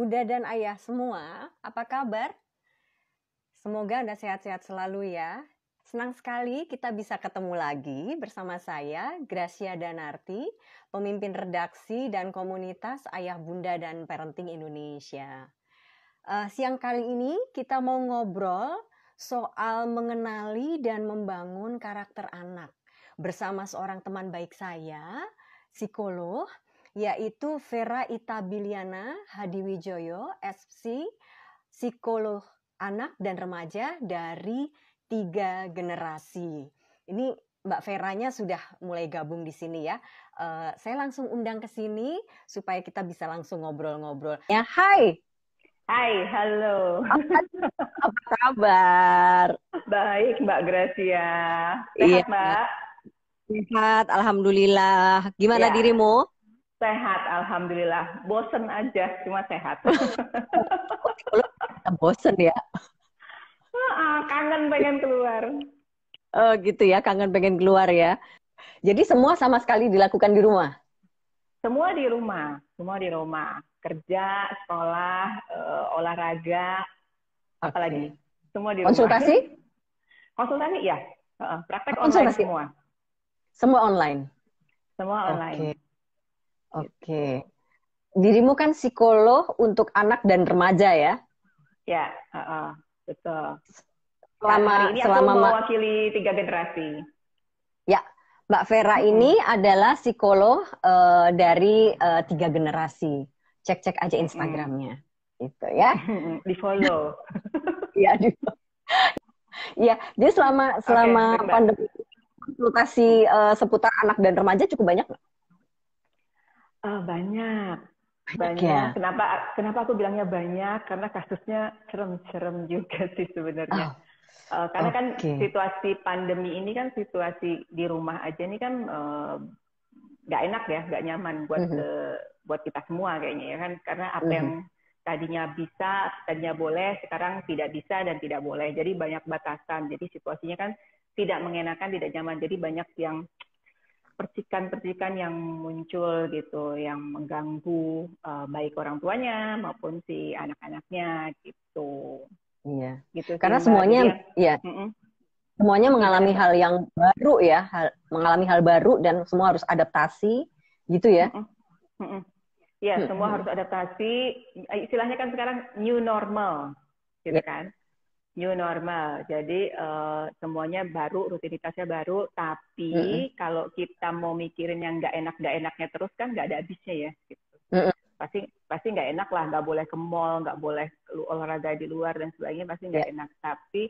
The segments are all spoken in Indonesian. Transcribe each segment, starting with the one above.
Bunda dan Ayah semua, apa kabar? Semoga Anda sehat-sehat selalu ya. Senang sekali kita bisa ketemu lagi bersama saya, Gracia Danarti, pemimpin redaksi dan komunitas Ayah Bunda dan Parenting Indonesia. Siang kali ini kita mau ngobrol soal mengenali dan membangun karakter anak bersama seorang teman baik saya, psikolog, yaitu Vera Itabiliana Hadiwijoyo, FC, psikolog anak dan remaja dari 3 generasi. Ini Mbak Veranya sudah mulai gabung di sini ya. Saya langsung undang ke sini supaya kita bisa langsung ngobrol-ngobrol. Ya, hai. Hai, halo. Apa kabar? Baik, Mbak Gracia. Iya, Sehat, Mbak? sehat, alhamdulillah. Gimana Ya, dirimu? sehat, alhamdulillah. Bosen aja, cuma sehat. Kita bosen ya. Kangen pengen keluar. Oh gitu ya, kangen pengen keluar ya. Jadi semua sama sekali dilakukan di rumah? Semua di rumah, semua di rumah. Kerja, sekolah, olahraga, apalagi. Oke. Semua di rumah. Konsultasi? Konsultasi, ya. Praktek online Konsultasi? semua. Semua online? Semua Oke. online. Oke. Dirimu kan psikolog untuk anak dan remaja ya? Ya, betul. Hari ini aku mewakili 3 generasi. Ya, Mbak Vera ini adalah psikolog dari 3 generasi. Cek-cek aja Instagramnya, gitu ya. Di follow. Iya, iya. Jadi selama pandemi konsultasi seputar anak dan remaja cukup banyak nggak? Banyak. Ya? Kenapa aku bilangnya banyak? Karena kasusnya serem-serem juga sih sebenarnya. Karena kan situasi pandemi ini kan situasi di rumah aja ini kan nggak enak ya, nggak nyaman buat kita semua kayaknya ya kan. Karena apa yang tadinya bisa, tadinya boleh, sekarang tidak bisa dan tidak boleh. Jadi banyak batasan. Jadi situasinya kan tidak mengenakan, tidak nyaman. Jadi banyak yang percikan-percikan yang muncul gitu, yang mengganggu baik orang tuanya maupun si anak-anaknya gitu. Iya. Gitu Karena sih, semuanya, ya, semuanya mengalami hal yang baru ya, mengalami hal baru dan semua harus adaptasi, gitu ya? Ya, semua harus adaptasi. Istilahnya kan sekarang new normal, gitu kan? New normal. Jadi semuanya baru, rutinitasnya baru. Tapi kalau kita mau mikirin yang nggak enaknya terus kan nggak ada habisnya ya. Gitu. Pasti nggak enak lah. Nggak boleh ke mall, nggak boleh olahraga di luar dan sebagainya. Pasti nggak enak. Tapi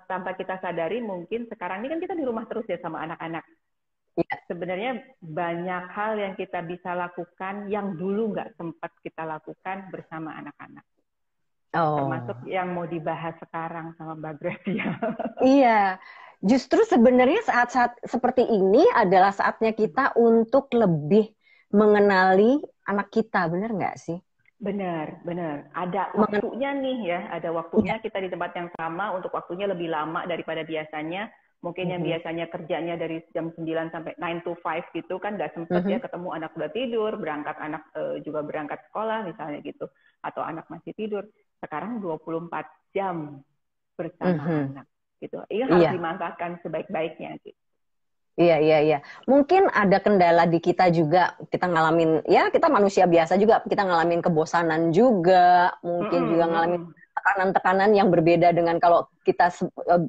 tanpa kita sadari mungkin sekarang ini kan kita di rumah terus ya sama anak-anak. Sebenarnya banyak hal yang kita bisa lakukan yang dulu nggak sempat kita lakukan bersama anak-anak. Termasuk yang mau dibahas sekarang sama Mbak Gracia. Iya, justru sebenarnya saat-saat seperti ini adalah saatnya kita untuk lebih mengenali anak kita, benar nggak sih? Benar. Ada waktunya nih ya, ada waktunya kita di tempat yang sama untuk waktunya lebih lama daripada biasanya. Mungkin yang biasanya kerjanya dari jam 9 sampai 9 to 5 gitu kan nggak sempet ya ketemu anak udah tidur, berangkat anak juga berangkat sekolah misalnya gitu. Atau anak masih tidur. Sekarang 24 jam bersama anak gitu. Ini harus dimanfaatkan sebaik-baiknya gitu. Iya. Mungkin ada kendala di kita juga, kita ngalamin, ya kita manusia biasa juga, kita ngalamin kebosanan juga, mungkin juga ngalamin tekanan-tekanan yang berbeda dengan kalau kita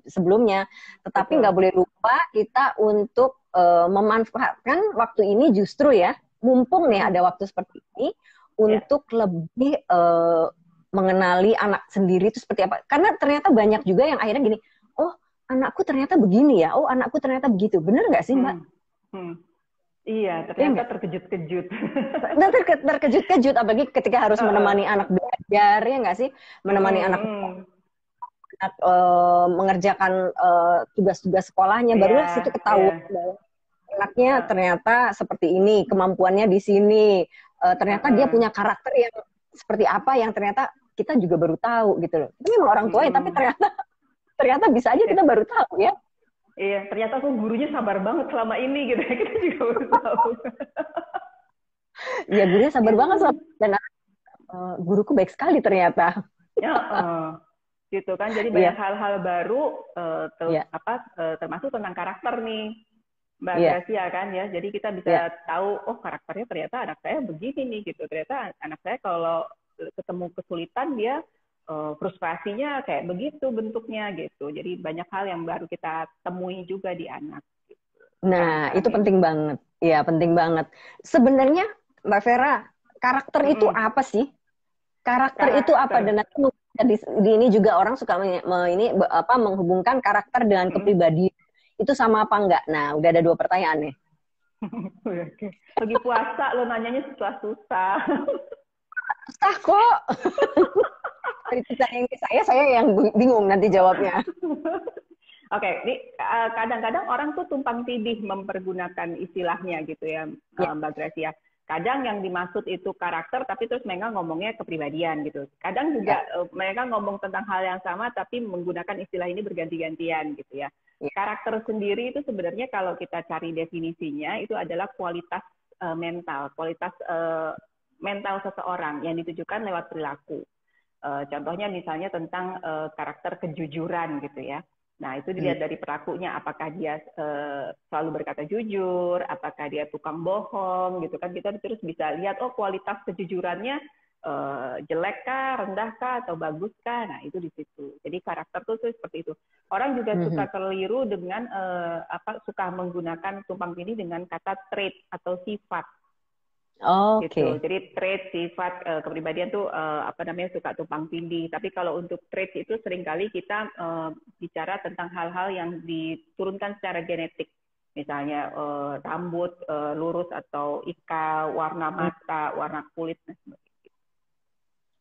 sebelumnya. Tetapi nggak boleh lupa kita untuk memanfaatkan waktu ini justru ya, mumpung nih ada waktu seperti ini, untuk lebih mengenali anak sendiri itu seperti apa. Karena ternyata banyak juga yang akhirnya gini, oh anakku ternyata begini ya, oh anakku ternyata begitu. Bener nggak sih Mbak? Iya, ternyata terkejut-kejut. Terkejut-kejut, apalagi ketika harus menemani anak belajar, ya nggak sih? Menemani anak mengerjakan tugas-tugas sekolahnya, barulah situ ketahuan bahwa anaknya ternyata seperti ini, kemampuannya di sini. Ternyata dia punya karakter yang seperti apa yang ternyata kita juga baru tahu gitu loh. Itu memang orang tua ya, tapi ternyata bisa aja kita baru tahu ya. Iya, ternyata aku gurunya sabar banget selama ini gitu. Kita juga baru tahu. Iya, gurunya sabar banget dan guruku baik sekali ternyata. Ya, gitu kan. Jadi Iya, banyak hal-hal baru, iya, termasuk tentang karakter nih, Mbak iya, Gracia kan ya. Jadi kita iya. bisa tahu, oh karakternya ternyata anak saya begini nih gitu. Ternyata anak saya kalau ketemu kesulitan dia frustrasinya kayak begitu bentuknya gitu. Jadi banyak hal yang baru kita temui juga di anak gitu, Nah, sekarang-sekarang itu ini. penting banget. Iya, penting banget. Sebenarnya, Mbak Vera, karakter itu Mm-mm. apa sih? Karakter itu apa? Karakter. Dan nanti mungkin di ini juga orang suka menghubungkan karakter dengan Mm-mm. kepribadian. Itu sama apa enggak? Nah, udah ada dua pertanyaan nih. Oke. Lagi puasa lo nanyanya susah-susah. Susah kok. Itu saya yang bingung nanti jawabnya. Oke, ini kadang-kadang orang tuh tumpang tindih mempergunakan istilahnya gitu ya, Ya, Mbak Gracia. Kadang yang dimaksud itu karakter, tapi terus mereka ngomongnya kepribadian gitu. Kadang ya, juga mereka ngomong tentang hal yang sama, tapi menggunakan istilah ini berganti-gantian gitu ya. ya. Karakter sendiri itu sebenarnya kalau kita cari definisinya, itu adalah kualitas mental, kualitas mental seseorang yang ditujukan lewat perilaku. Contohnya misalnya tentang karakter kejujuran gitu ya. Nah, itu Hmm. dilihat dari perilakunya, apakah dia selalu berkata jujur, apakah dia tukang bohong, gitu kan. Kita terus bisa lihat, oh kualitas kejujurannya jelek kah, rendah kah, atau bagus kah. Nah, itu di situ. Jadi karakter tuh seperti itu. Orang juga Mhm. suka keliru dengan, suka menggunakan tumpang tindih dengan kata trait atau sifat gitu. Oke. Jadi trait, sifat, kepribadian tuh apa namanya suka tumpang tindih. Tapi kalau untuk trait itu seringkali kita bicara tentang hal-hal yang diturunkan secara genetik. Misalnya rambut lurus atau ikal, warna mata, warna kulit, nah,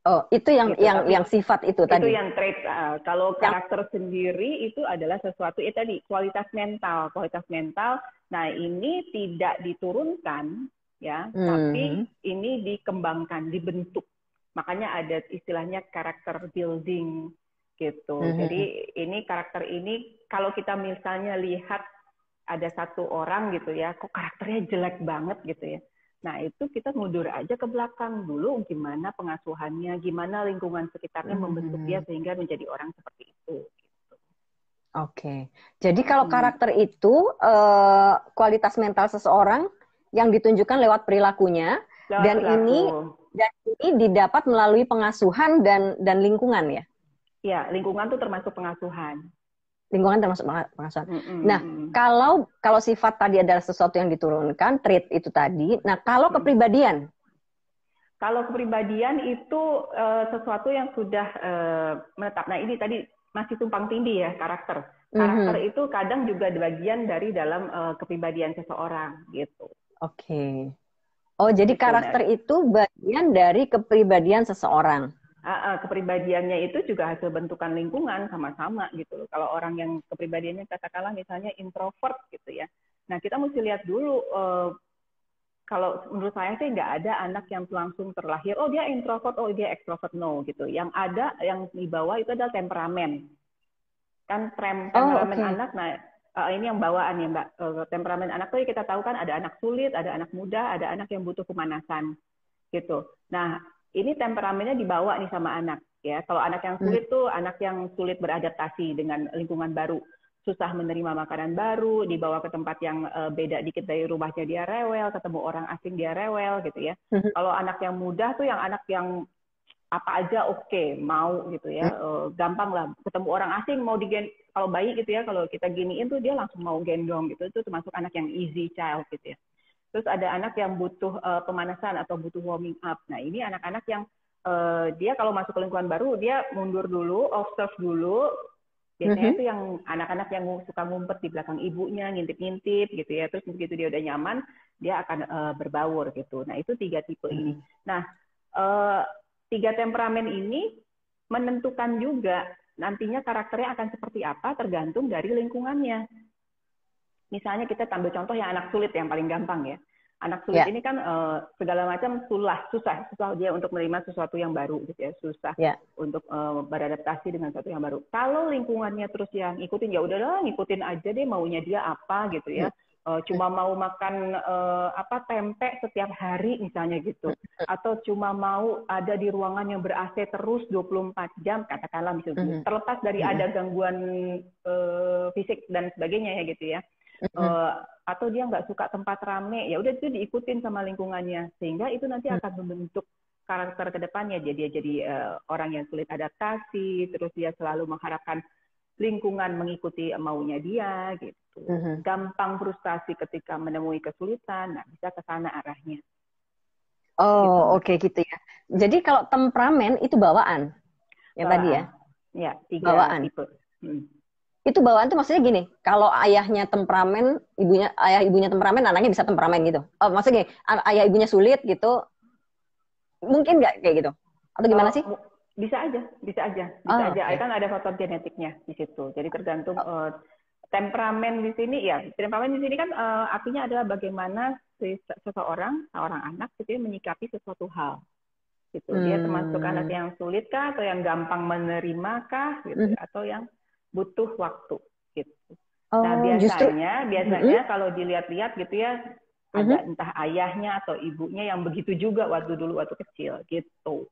Oh, itu yang gitu. Tapi sifat itu itu tadi. yang trait. Kalau Yang karakter sendiri itu adalah sesuatu tadi kualitas mental, kualitas mental. Nah ini tidak diturunkan ya, tapi hmm, ini dikembangkan, dibentuk. Makanya ada istilahnya karakter building gitu. mhm. Jadi ini karakter ini kalau kita misalnya lihat ada satu orang gitu ya, kok karakternya jelek banget gitu ya. Nah, itu kita mundur aja ke belakang dulu, gimana pengasuhannya, gimana lingkungan sekitarnya membentuk dia Mhm. sehingga menjadi orang seperti itu. Oke. Jadi kalau Mm-mm. karakter itu kualitas mental seseorang yang ditunjukkan lewat perilakunya Lewat dan perilaku. ini didapat melalui pengasuhan dan lingkungan ya. Ya, lingkungan tuh termasuk pengasuhan. Lingkungan termasuk pengasuhan. Nah, Mm-mm. kalau sifat tadi adalah sesuatu yang diturunkan, trait itu tadi. Nah, kalau Mm-mm. kepribadian. Kalau kepribadian itu sesuatu yang sudah menetap. Nah, ini tadi masih tumpang tindih ya karakter. Karakter Mhm. itu kadang juga bagian dari dalam kepribadian seseorang gitu. Oke. Oh, jadi Gitu. Nah, karakter itu bagian dari kepribadian seseorang. kepribadiannya itu juga hasil bentukan lingkungan sama-sama gitu loh. Kalau orang yang kepribadiannya katakanlah misalnya introvert gitu ya. Nah kita mesti lihat dulu. Kalau menurut saya sih nggak ada anak yang langsung terlahir, oh dia introvert, oh dia extrovert, no gitu. Yang ada yang dibawa itu adalah temperamen. Kan Oh, temperamen oke. anak, nah ini yang bawaan ya Mbak. Temperamen anak tuh kita tahu kan ada anak sulit, ada anak muda, ada anak yang butuh pemanasan gitu. Nah, ini temperamennya dibawa nih sama anak ya. Kalau anak yang Mhm. sulit tuh anak yang sulit beradaptasi dengan lingkungan baru, susah menerima makanan baru, dibawa ke tempat yang beda dikit dari rumahnya dia rewel, ketemu orang asing dia rewel gitu ya. Mhm. Kalau anak yang mudah tuh yang anak yang apa aja oke, mau gitu ya, gampang lah ketemu orang asing mau kalau bayi gitu ya, kalau kita giniin tuh dia langsung mau gendong gitu, itu termasuk anak yang easy child gitu ya. Terus ada anak yang butuh pemanasan atau butuh warming up. Nah ini anak-anak yang dia kalau masuk ke lingkungan baru dia mundur dulu, observe dulu. Biasanya Mhm. itu yang anak-anak yang suka ngumpet di belakang ibunya, ngintip-ngintip gitu ya. Terus begitu dia udah nyaman, dia akan berbaur gitu. Nah itu 3 tipe ini. Mhm. Nah 3 temperamen ini menentukan juga nantinya karakternya akan seperti apa tergantung dari lingkungannya. Misalnya kita ambil contoh yang anak sulit yang paling gampang ya. Anak sulit Ya, ini kan segala macam susah dia untuk menerima sesuatu yang baru gitu ya, susah ya. untuk beradaptasi dengan sesuatu yang baru. Kalau lingkungannya terus yang ngikutin, ya udahlah ngikutin aja deh maunya dia apa gitu ya. cuma mau makan tempe setiap hari misalnya gitu, atau cuma mau ada di ruangan yang ber-AC terus 24 jam katakanlah misalnya, terlepas dari ada gangguan fisik dan sebagainya ya gitu ya. Atau dia nggak suka tempat rame, ya udah itu diikutin sama lingkungannya, sehingga itu nanti akan membentuk karakter kedepannya. Dia jadi orang yang sulit adaptasi, terus dia selalu mengharapkan lingkungan mengikuti maunya dia gitu. Gampang frustasi ketika menemui kesulitan, nah bisa ke sana arahnya. Oh, oke gitu ya. Jadi kalau temperamen itu bawaan. Yang tadi ya. Ya, 3 bawaan. tipe. Itu bawaan tuh maksudnya gini, kalau ayahnya temperamen, ayah ibunya temperamen, anaknya bisa temperamen gitu. Oh, maksudnya gini, ayah ibunya sulit gitu, mungkin nggak kayak gitu? Atau gimana sih? Bisa aja. Okay. Kan ada faktor genetiknya di situ. Jadi tergantung temperamen di sini ya. Temperamen di sini kan artinya adalah bagaimana seorang anak gitu ya, menyikapi sesuatu hal. Gitu. Dia termasuk anak yang sulit kah, atau yang gampang menerima kah, gitu, atau yang butuh waktu gitu. Nah, biasanya kalau dilihat-lihat gitu ya, ada entah ayahnya atau ibunya yang begitu juga waktu kecil gitu.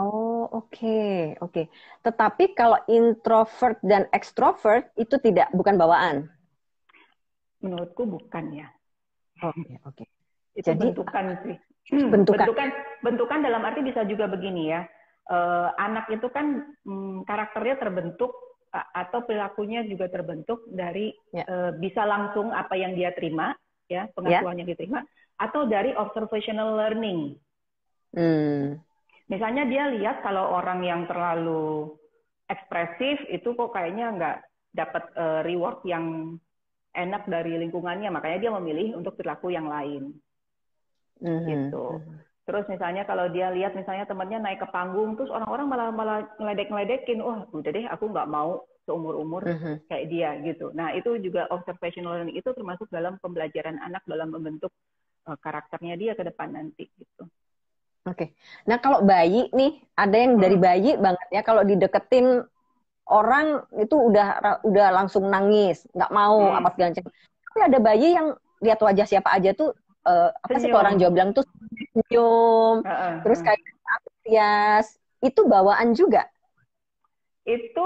Oh, oke. Tetapi kalau introvert dan extrovert itu bukan bawaan. Menurutku bukan ya. Oke. Itu jadi, bentukan sih. Bentukan dalam arti bisa juga begini ya. Anak itu kan karakternya terbentuk atau perilakunya juga terbentuk dari bisa langsung apa yang dia terima, ya pengasuhan yang diterima, atau dari observational learning. Misalnya dia lihat kalau orang yang terlalu ekspresif itu kok kayaknya nggak dapat reward yang enak dari lingkungannya, makanya dia memilih untuk perilaku yang lain. Gitu. Terus misalnya kalau dia lihat misalnya temannya naik ke panggung, terus orang-orang malah ngeledek-ngeledekin, wah udah deh aku nggak mau seumur-umur kayak dia gitu. Nah itu juga observational learning, itu termasuk dalam pembelajaran anak dalam membentuk karakternya dia ke depan nanti gitu. Oke. Nah kalau bayi nih, ada yang dari bayi banget ya, kalau dideketin orang itu udah langsung nangis, nggak mau apa segala macam. Tapi ada bayi yang lihat wajah siapa aja tuh apa sih kalau orang Jawa bilang tuh senyum, terus kayak antusias, itu bawaan juga. Itu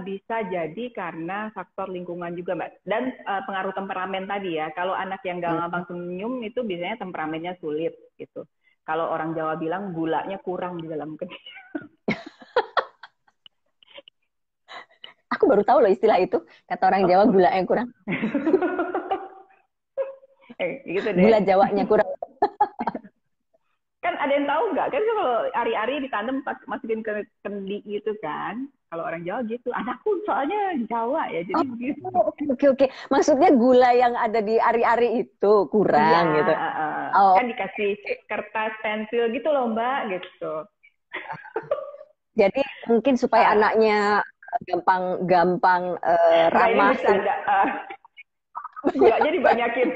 bisa jadi karena faktor lingkungan juga, Mbak, dan pengaruh temperamen tadi ya. Kalau anak yang gampang senyum itu biasanya temperamennya sulit gitu. Kalau orang Jawa bilang gulanya kurang di dalam kening. Aku baru tahu loh istilah itu, kata orang Jawa gulanya kurang. Gitu deh. Gula Jawanya kurang. Kan ada yang tahu nggak? Kan kalau ari-ari ditanam masukin ke kendi gitu kan. Kalau orang Jawa gitu. Anakku soalnya Jawa ya, jadi begitu. Oke. Maksudnya gula yang ada di ari-ari itu kurang gitu. Kan dikasih kertas pensil gitu loh Mbak, gitu. Jadi mungkin supaya anaknya gampang ramah. Gulanya dibanyakin.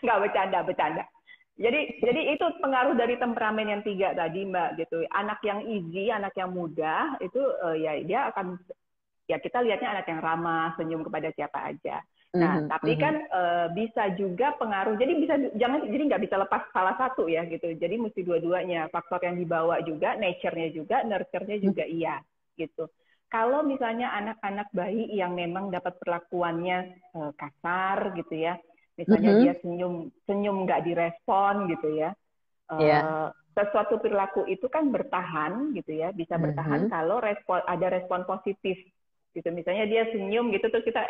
Nggak, bercanda. Jadi itu pengaruh dari temperamen yang 3 tadi Mbak gitu. Anak yang easy, anak yang mudah itu ya dia akan, ya kita lihatnya anak yang ramah, senyum kepada siapa aja. Nah, tapi kan bisa juga pengaruh. Jadi nggak bisa lepas salah satu ya gitu. Jadi mesti dua-duanya, faktor yang dibawa juga, nature-nya juga, nurture-nya juga iya gitu. Kalau misalnya anak-anak bayi yang memang dapat perlakuannya kasar gitu ya, misalnya dia senyum nggak direspon gitu ya, sesuatu perilaku itu kan bertahan gitu ya, bisa bertahan kalau ada respon positif gitu. Misalnya dia senyum gitu, terus kita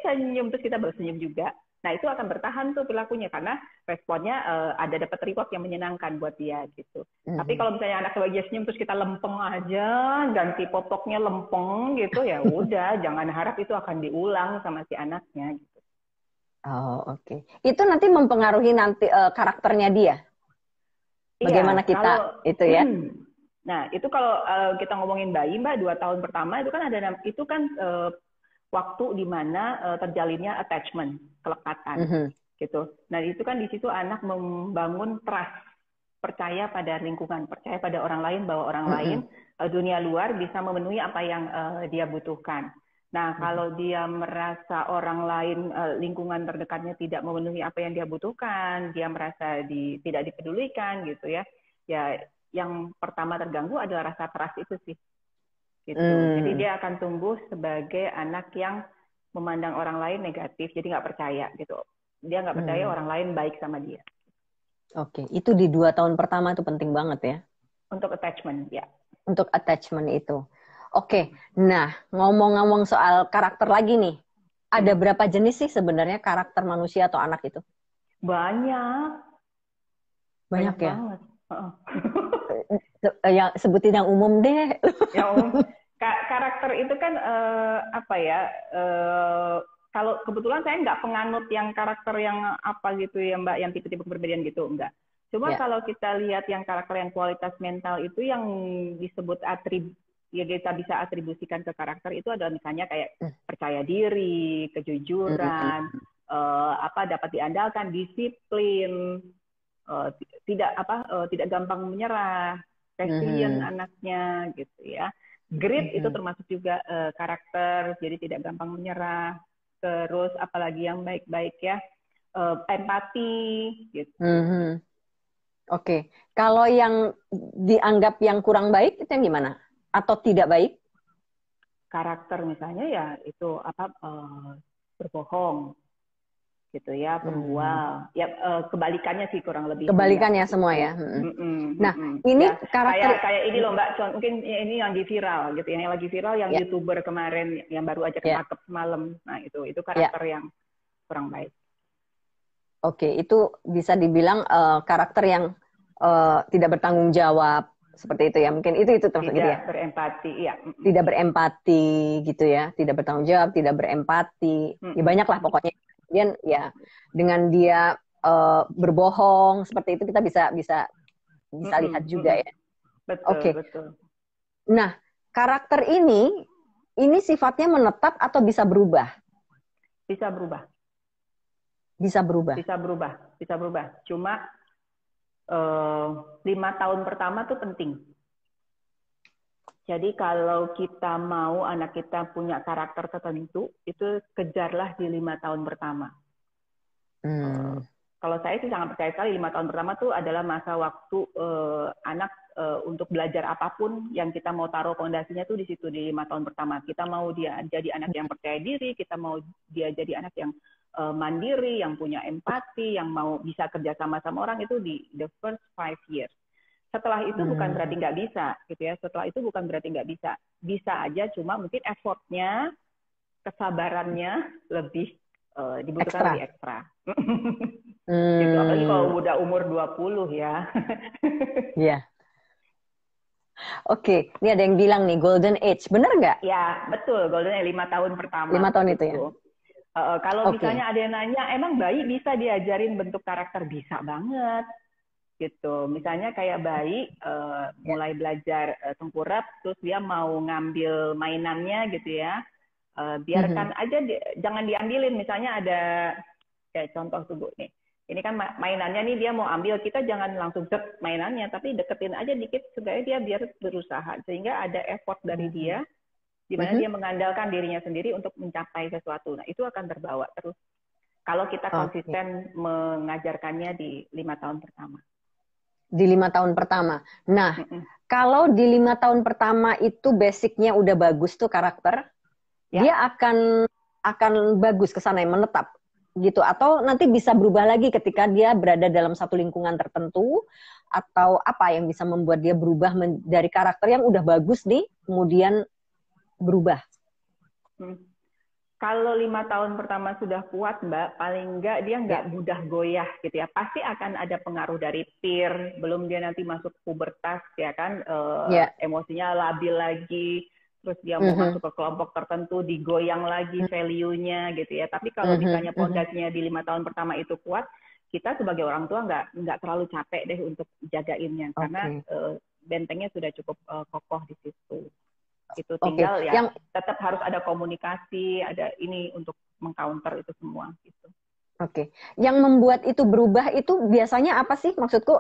senyum, terus kita baru senyum juga. Nah itu akan bertahan tuh perilakunya karena responnya ada dapat reward yang menyenangkan buat dia gitu. Tapi kalau misalnya anak lagi senyum terus kita lempeng aja, ganti popoknya lempeng gitu, ya udah jangan harap itu akan diulang sama si anaknya gitu. Oh, oke. Itu nanti mempengaruhi nanti karakternya dia. Bagaimana kita itu ya? Nah, itu kalau kita ngomongin bayi, Mbak, 2 tahun pertama itu kan waktu di mana terjalinnya attachment, kelekatan, gitu. Nah, itu kan di situ anak membangun trust, percaya pada lingkungan, percaya pada orang lain bahwa orang lain dunia luar bisa memenuhi apa yang dia butuhkan. Nah, kalau dia merasa orang lain, lingkungan terdekatnya tidak memenuhi apa yang dia butuhkan, dia merasa tidak dipedulikan gitu ya, ya yang pertama terganggu adalah rasa trust itu sih. Gitu. Jadi dia akan tumbuh sebagai anak yang memandang orang lain negatif, jadi nggak percaya gitu. Dia nggak percaya orang lain baik sama dia. Oke, itu di 2 tahun pertama itu penting banget ya. Untuk attachment, ya. Untuk attachment itu. Oke, nah ngomong-ngomong soal karakter lagi nih. Ada berapa jenis sih sebenarnya karakter manusia atau anak itu? Banyak. Banyak ya? Banget. Yang sebutin yang umum deh. Yang umum. Karakter itu kan apa ya? Kalau kebetulan saya nggak penganut yang karakter yang apa gitu ya Mbak, yang tipe-tipe kepribadian gitu, enggak. Cuma kalau kita lihat yang karakter yang kualitas mental itu yang disebut ya kita bisa atribusikan ke karakter itu adalah misalnya kayak percaya diri, kejujuran, dapat diandalkan, disiplin, tidak gampang menyerah, resilient anaknya gitu ya. Grit itu termasuk juga karakter, jadi tidak gampang menyerah. Terus apalagi yang baik-baik ya, empati gitu. Oke, kalau yang dianggap yang kurang baik itu yang gimana? Atau tidak baik? Karakter misalnya ya itu berbohong, gitu ya, penjual. Ya kebalikannya sih kurang lebih. Kebalikannya ya, semua ya. Nah, ini ya, karakter kayak ini loh Mbak, mungkin ini yang lagi viral gitu. Yang lagi viral yang YouTuber kemarin yang baru aja ketangkep semalam. Nah, itu karakter yang kurang baik. Oke, itu bisa dibilang karakter yang tidak bertanggung jawab seperti itu ya. Mungkin itu termasuk gitu ya. Berempati, ya. Tidak berempati gitu ya, tidak bertanggung jawab, tidak berempati. Ya banyak lah pokoknya. Kemudian ya dengan dia berbohong seperti itu kita bisa lihat juga ya. Betul, betul. Nah, karakter ini sifatnya menetap atau bisa berubah? Bisa berubah. Bisa berubah. Bisa berubah. Cuma 5 tahun pertama tuh penting. Jadi kalau kita mau anak kita punya karakter tertentu, itu kejarlah di 5 tahun pertama. Kalau saya sih sangat percaya sekali 5 tahun pertama tuh adalah masa waktu anak untuk belajar apapun yang kita mau taruh fondasinya tuh di situ di 5 tahun pertama. Kita mau dia jadi anak yang percaya diri, kita mau dia jadi anak yang mandiri, yang punya empati, yang mau bisa kerja sama orang itu di the first 5 years. Setelah itu bukan berarti nggak bisa, gitu ya. Setelah itu bukan berarti nggak bisa. Bisa aja, cuma mungkin effortnya, kesabarannya lebih dibutuhkan lebih ekstra. Gitu. Apalagi kalau udah umur 20 ya. Iya. Oke, ini ada yang bilang nih golden age, bener nggak? Ya, betul. Golden age 5 tahun pertama. 5 tahun itu ya. Kalau misalnya ada yang nanya, emang bayi bisa diajarin bentuk karakter? Bisa banget. Gitu. Misalnya kayak bayi mulai belajar tengkurap, terus dia mau ngambil mainannya gitu ya. Biarkan aja, jangan diambilin. Misalnya ada kayak contoh tuh nih. Ini kan mainannya nih dia mau ambil, kita jangan langsung cek mainannya, tapi deketin aja dikit supaya dia biar berusaha. Sehingga ada effort dari dia, di mana dia mengandalkan dirinya sendiri untuk mencapai sesuatu. Nah, itu akan terbawa terus. Kalau kita konsisten mengajarkannya di 5 tahun pertama. Di 5 tahun pertama. Nah, kalau di 5 tahun pertama itu basicnya udah bagus tuh karakter, dia akan bagus ke sana, yang menetap gitu, atau nanti bisa berubah lagi ketika dia berada dalam satu lingkungan tertentu, atau apa yang bisa membuat dia berubah dari karakter yang udah bagus nih kemudian berubah. Kalau 5 tahun pertama sudah kuat Mbak, paling enggak dia nggak mudah goyah gitu ya. Pasti akan ada pengaruh dari peer, belum dia nanti masuk pubertas ya kan, emosinya labil lagi. Terus dia mau masuk ke kelompok tertentu, digoyang lagi value-nya gitu ya. Tapi kalau misalnya pondasinya di 5 tahun pertama itu kuat, kita sebagai orang tua nggak terlalu capek deh untuk jagainnya. Karena bentengnya sudah cukup kokoh di situ. Itu tinggal ya tetap harus ada komunikasi, ada ini untuk mengcounter itu semua. Gitu. Oke. Yang membuat itu berubah itu biasanya apa sih? Maksudku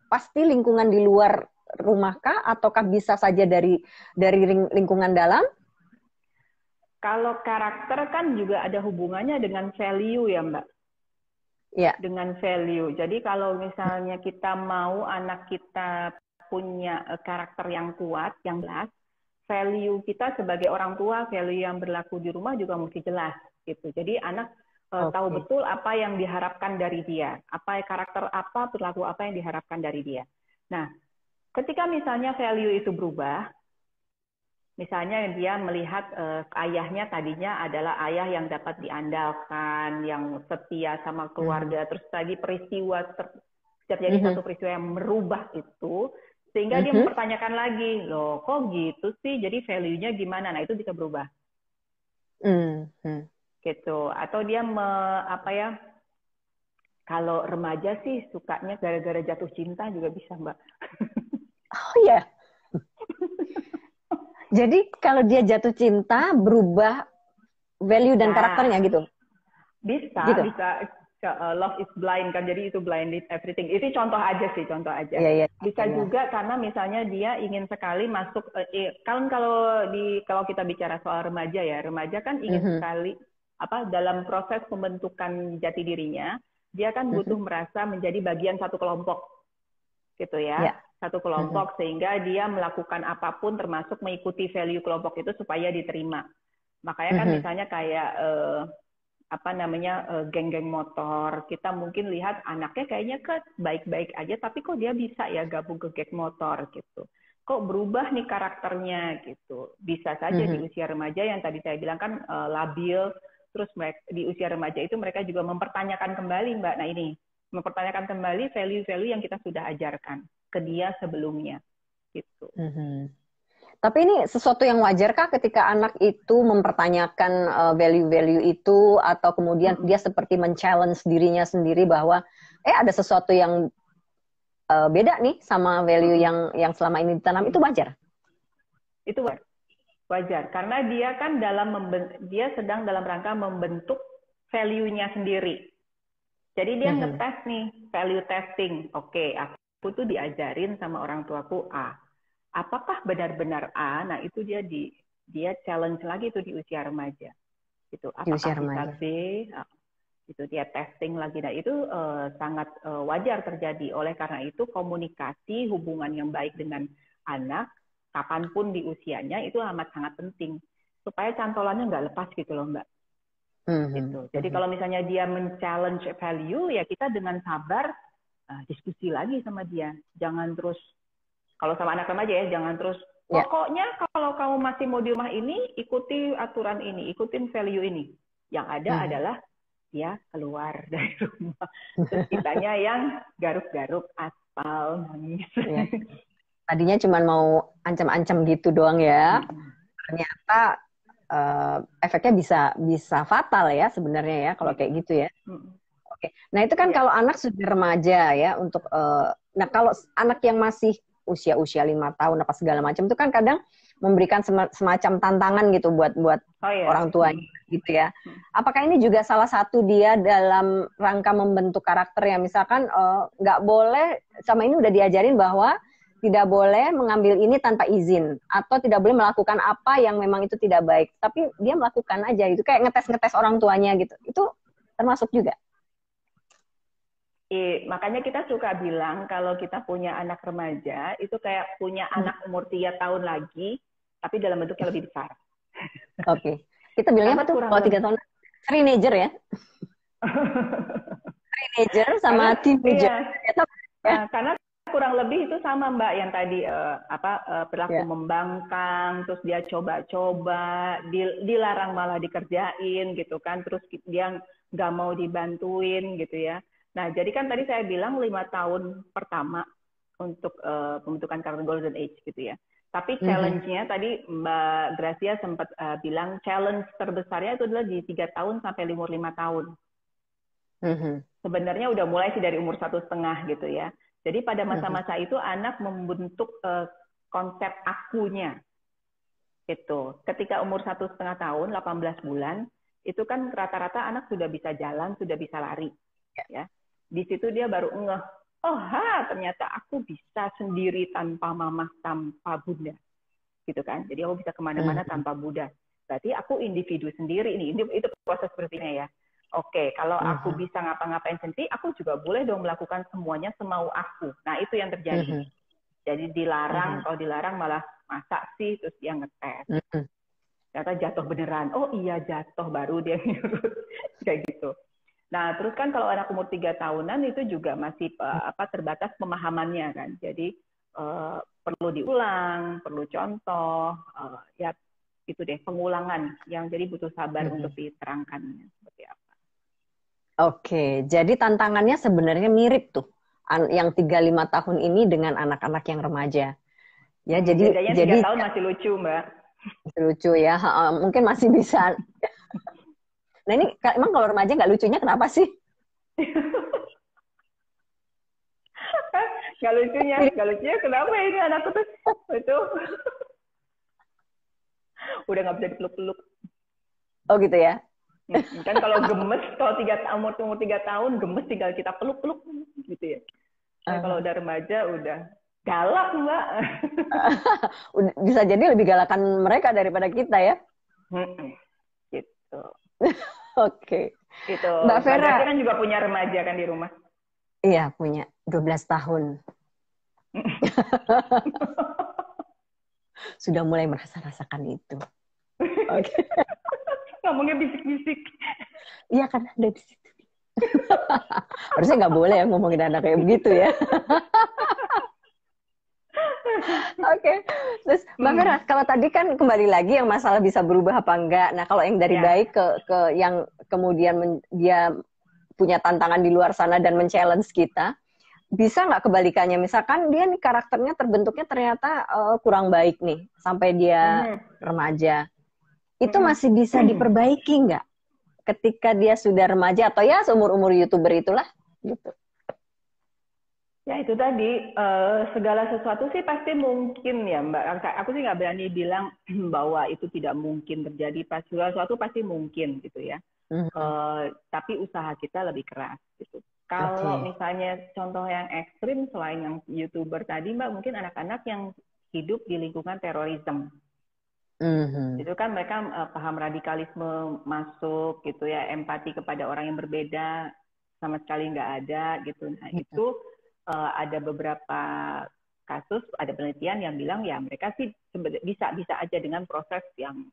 pasti lingkungan di luar rumah kah, ataukah bisa saja dari lingkungan dalam? kalau karakter kan juga ada hubungannya dengan value ya Mbak. Ya. Dengan value. Jadi kalau misalnya kita mau anak kita punya karakter yang kuat, yang jelas, value kita sebagai orang tua, value yang berlaku di rumah juga mesti jelas gitu. Jadi anak tahu betul apa yang diharapkan dari dia, apa karakter apa, perilaku apa yang diharapkan dari dia. Nah, ketika misalnya value itu berubah, misalnya dia melihat ayahnya tadinya adalah ayah yang dapat diandalkan, yang setia sama keluarga, terus lagi peristiwa terjadi satu peristiwa yang merubah itu, sehingga dia mempertanyakan lagi, loh kok gitu sih, jadi value-nya gimana? Nah itu bisa berubah. Gitu. Atau dia kalau remaja sih sukanya gara-gara jatuh cinta juga bisa Mbak. Oh ya. Jadi kalau dia jatuh cinta berubah value dan karakternya gitu. Bisa, gitu. Bisa. Love is blind kan, jadi itu blinded everything. Itu contoh aja sih, contoh aja. Bisa juga karena misalnya dia ingin sekali masuk. Kalau kita bicara soal remaja ya, remaja kan ingin sekali dalam proses pembentukan jati dirinya, dia kan butuh merasa menjadi bagian satu kelompok, gitu ya. Satu kelompok sehingga dia melakukan apapun termasuk mengikuti value kelompok itu supaya diterima. Makanya kan misalnya kayak geng-geng motor, kita mungkin lihat anaknya kayaknya baik-baik aja, tapi kok dia bisa ya gabung ke geng motor gitu. Kok berubah nih karakternya gitu. Bisa saja di usia remaja yang tadi saya bilang kan labil, terus di usia remaja itu mereka juga mempertanyakan kembali Mbak. Nah ini, mempertanyakan kembali value-value yang kita sudah ajarkan ke dia sebelumnya gitu. Tapi ini sesuatu yang wajar kah ketika anak itu mempertanyakan value-value itu, atau kemudian dia seperti men-challenge dirinya sendiri bahwa ada sesuatu yang beda nih sama value yang selama ini ditanam, itu wajar? Itu wajar karena dia kan dia sedang dalam rangka membentuk value-nya sendiri. Jadi dia ngetes nih, value testing. Oke, aku tuh diajarin sama orang tuaku A. Apakah benar-benar A? Nah, itu dia challenge lagi itu di usia remaja. Itu apakah bisa B? Itu dia testing lagi. Nah, itu sangat wajar terjadi. Oleh karena itu komunikasi, hubungan yang baik dengan anak kapanpun di usianya itu amat sangat penting supaya cantolannya nggak lepas gitu loh Mbak. Gitu. Jadi kalau misalnya dia men-challenge value, ya kita dengan sabar diskusi lagi sama dia. Jangan terus, kalau sama anak remaja ya, jangan terus, pokoknya kalau kamu masih mau di rumah ini, ikuti aturan ini, ikutin value ini. Yang ada adalah dia keluar dari rumah. Terus kitanya yang garuk-garuk aspal, nangis. Tadinya cuma mau ancam-ancam gitu doang ya. Ternyata efeknya bisa fatal ya sebenarnya ya kalau kayak gitu ya. Oke. Nah itu kan kalau anak sudah remaja ya, untuk nah kalau anak yang masih usia 5 tahun apa segala macam itu kan kadang memberikan semacam tantangan gitu buat orang tuanya gitu ya. Apakah ini juga salah satu dia dalam rangka membentuk karakter ya? Misalkan nggak boleh, sama ini udah diajarin bahwa tidak boleh mengambil ini tanpa izin, atau tidak boleh melakukan apa yang memang itu tidak baik, tapi dia melakukan aja gitu, kayak ngetes orang tuanya gitu. Itu termasuk juga. Makanya kita suka bilang kalau kita punya anak remaja itu kayak punya anak umur 3 tahun lagi, tapi dalam bentuknya lebih besar. Oke. Kita bilangnya apa tuh kalau 3 tahun? Teenager ya? Teenager sama teenager. Karena kurang lebih itu sama Mbak yang tadi perilaku membangkang, terus dia coba-coba, dilarang malah dikerjain gitu kan, terus dia nggak mau dibantuin gitu ya. Nah jadi kan tadi saya bilang 5 tahun pertama untuk pembentukan karakter golden age gitu ya. Tapi challenge-nya tadi Mbak Gracia sempat bilang challenge terbesarnya itu adalah di 3 tahun sampai umur 5 tahun. Sebenarnya udah mulai sih dari umur 1,5 gitu ya. Jadi pada masa-masa itu anak membentuk konsep akunya. Gitu. Ketika umur 1,5 tahun, 18 bulan, itu kan rata-rata anak sudah bisa jalan, sudah bisa lari. Ya. Di situ dia baru ngeh, ternyata aku bisa sendiri tanpa mama, tanpa bunda. Gitu kan. Jadi aku bisa kemana-mana tanpa bunda. berarti aku individu sendiri nih. Itu proses berpikirnya ya. Oke, kalau aku bisa ngapa-ngapain sendiri, aku juga boleh dong melakukan semuanya semau aku. Nah, itu yang terjadi. Jadi dilarang, kalau dilarang malah masa sih, terus dia ngetes. Ternyata jatuh beneran. Oh iya jatuh, baru dia ngurut. Kayak gitu. Nah, terus kan kalau anak umur 3 tahunan itu juga masih terbatas pemahamannya kan. Jadi perlu diulang, perlu contoh, ya itu deh pengulangan yang jadi butuh sabar untuk diterangkannya seperti apa. Oke, jadi tantangannya sebenarnya mirip tuh yang 3-5 tahun ini dengan anak-anak yang remaja. Ya, jadi 3 tahun masih lucu, Mbak. Masih lucu ya, mungkin masih bisa. Nah ini emang kalau remaja nggak lucunya kenapa sih? Nggak lucunya kenapa ini anakku tuh itu udah nggak bisa dipeluk-peluk. Oh gitu ya? Kan kalau gemes, kalau umur 3 tahun gemes tinggal kita peluk-peluk gitu ya. Nah, kalau udah remaja udah galak, Mbak. Bisa jadi lebih galakan mereka daripada kita ya? Gitu. Oke. Gitu. Mbak Vera kan juga punya remaja kan di rumah? Iya, punya 12 tahun. Sudah mulai merasa-rasakan itu. Oke. Ngomongnya bisik-bisik. Iya kan ada di situ. Harusnya nggak boleh ya ngomongin anak kayak begitu ya. Oke, terus Mbak Vera, kalau tadi kan kembali lagi yang masalah bisa berubah apa enggak. Nah, kalau yang dari baik ke yang kemudian dia punya tantangan di luar sana dan men-challenge kita, bisa nggak kebalikannya? Misalkan dia nih karakternya terbentuknya ternyata kurang baik nih sampai dia remaja. Itu masih bisa diperbaiki nggak? Ketika dia sudah remaja atau ya seumur-umur YouTuber itulah gitu. Ya itu tadi, segala sesuatu sih pasti mungkin ya Mbak. Aku sih nggak berani bilang bahwa itu tidak mungkin terjadi. Segala sesuatu pasti mungkin gitu ya. Tapi usaha kita lebih keras gitu. Kalau misalnya contoh yang ekstrim selain yang YouTuber tadi Mbak, mungkin anak-anak yang hidup di lingkungan terorisme. Itu kan mereka paham radikalisme masuk gitu ya, empati kepada orang yang berbeda sama sekali nggak ada gitu. Nah itu ada beberapa kasus, ada penelitian yang bilang ya mereka sih bisa aja dengan proses yang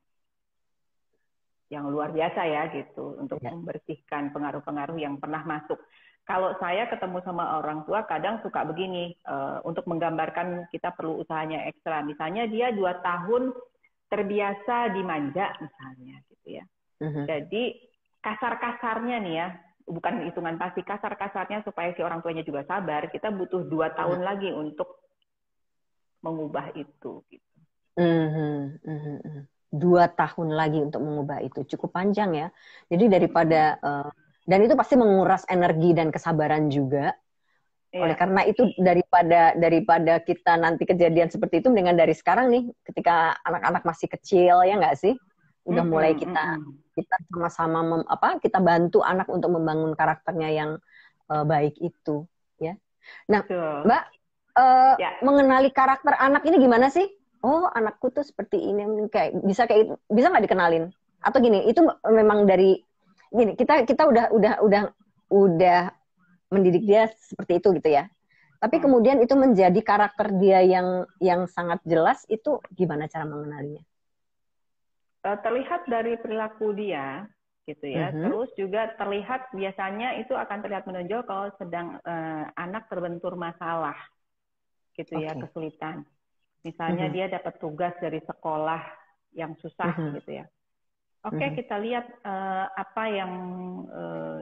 luar biasa ya gitu untuk membersihkan pengaruh-pengaruh yang pernah masuk. Kalau saya ketemu sama orang tua kadang suka begini, untuk menggambarkan kita perlu usahanya ekstra. Misalnya dia 2 tahun terbiasa dimanja misalnya gitu ya. Jadi kasar-kasarnya nih ya, bukan hitungan pasti, kasar-kasarnya supaya si orang tuanya juga sabar, kita butuh 2 tahun lagi untuk mengubah itu. Gitu. 2 tahun lagi untuk mengubah itu, cukup panjang ya. Jadi daripada, dan itu pasti menguras energi dan kesabaran juga. Oleh karena itu daripada kita nanti kejadian seperti itu, dengan dari sekarang nih, ketika anak-anak masih kecil ya nggak sih, udah mulai kita sama-sama kita bantu anak untuk membangun karakternya yang baik itu, ya. Nah, Mbak, mengenali karakter anak ini gimana sih? Oh, anakku tuh seperti ini, bisa nggak dikenalin? Atau gini, itu memang dari gini, kita udah mendidik dia seperti itu gitu ya. Tapi kemudian itu menjadi karakter dia yang sangat jelas, itu gimana cara mengenalinya? Terlihat dari perilaku dia gitu ya. Terus juga terlihat biasanya itu akan terlihat menonjol kalau sedang anak terbentur masalah gitu ya, kesulitan. Misalnya dia dapat tugas dari sekolah yang susah gitu ya. Kita lihat apa yang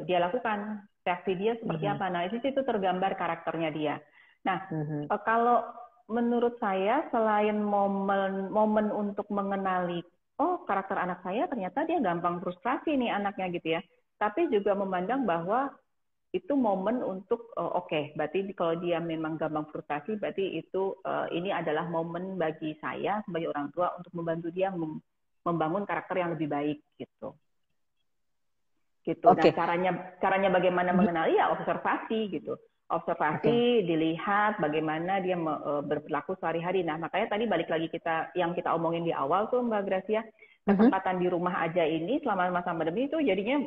dia lakukan, reaksi dia seperti apa. Nah, itu tergambar karakternya dia. Nah, kalau menurut saya selain momen untuk mengenali, oh karakter anak saya ternyata dia gampang frustrasi nih anaknya gitu ya. Tapi juga memandang bahwa itu momen untuk berarti kalau dia memang gampang frustasi, berarti itu ini adalah momen bagi saya sebagai orang tua untuk membantu dia membangun karakter yang lebih baik gitu. Nah, caranya bagaimana mengenali ya observasi gitu. Observasi, dilihat bagaimana dia berperilaku sehari-hari. Nah, makanya tadi balik lagi yang kita omongin di awal tuh Mbak Gracia, kesempatan di rumah aja ini selama masa pandemi itu jadinya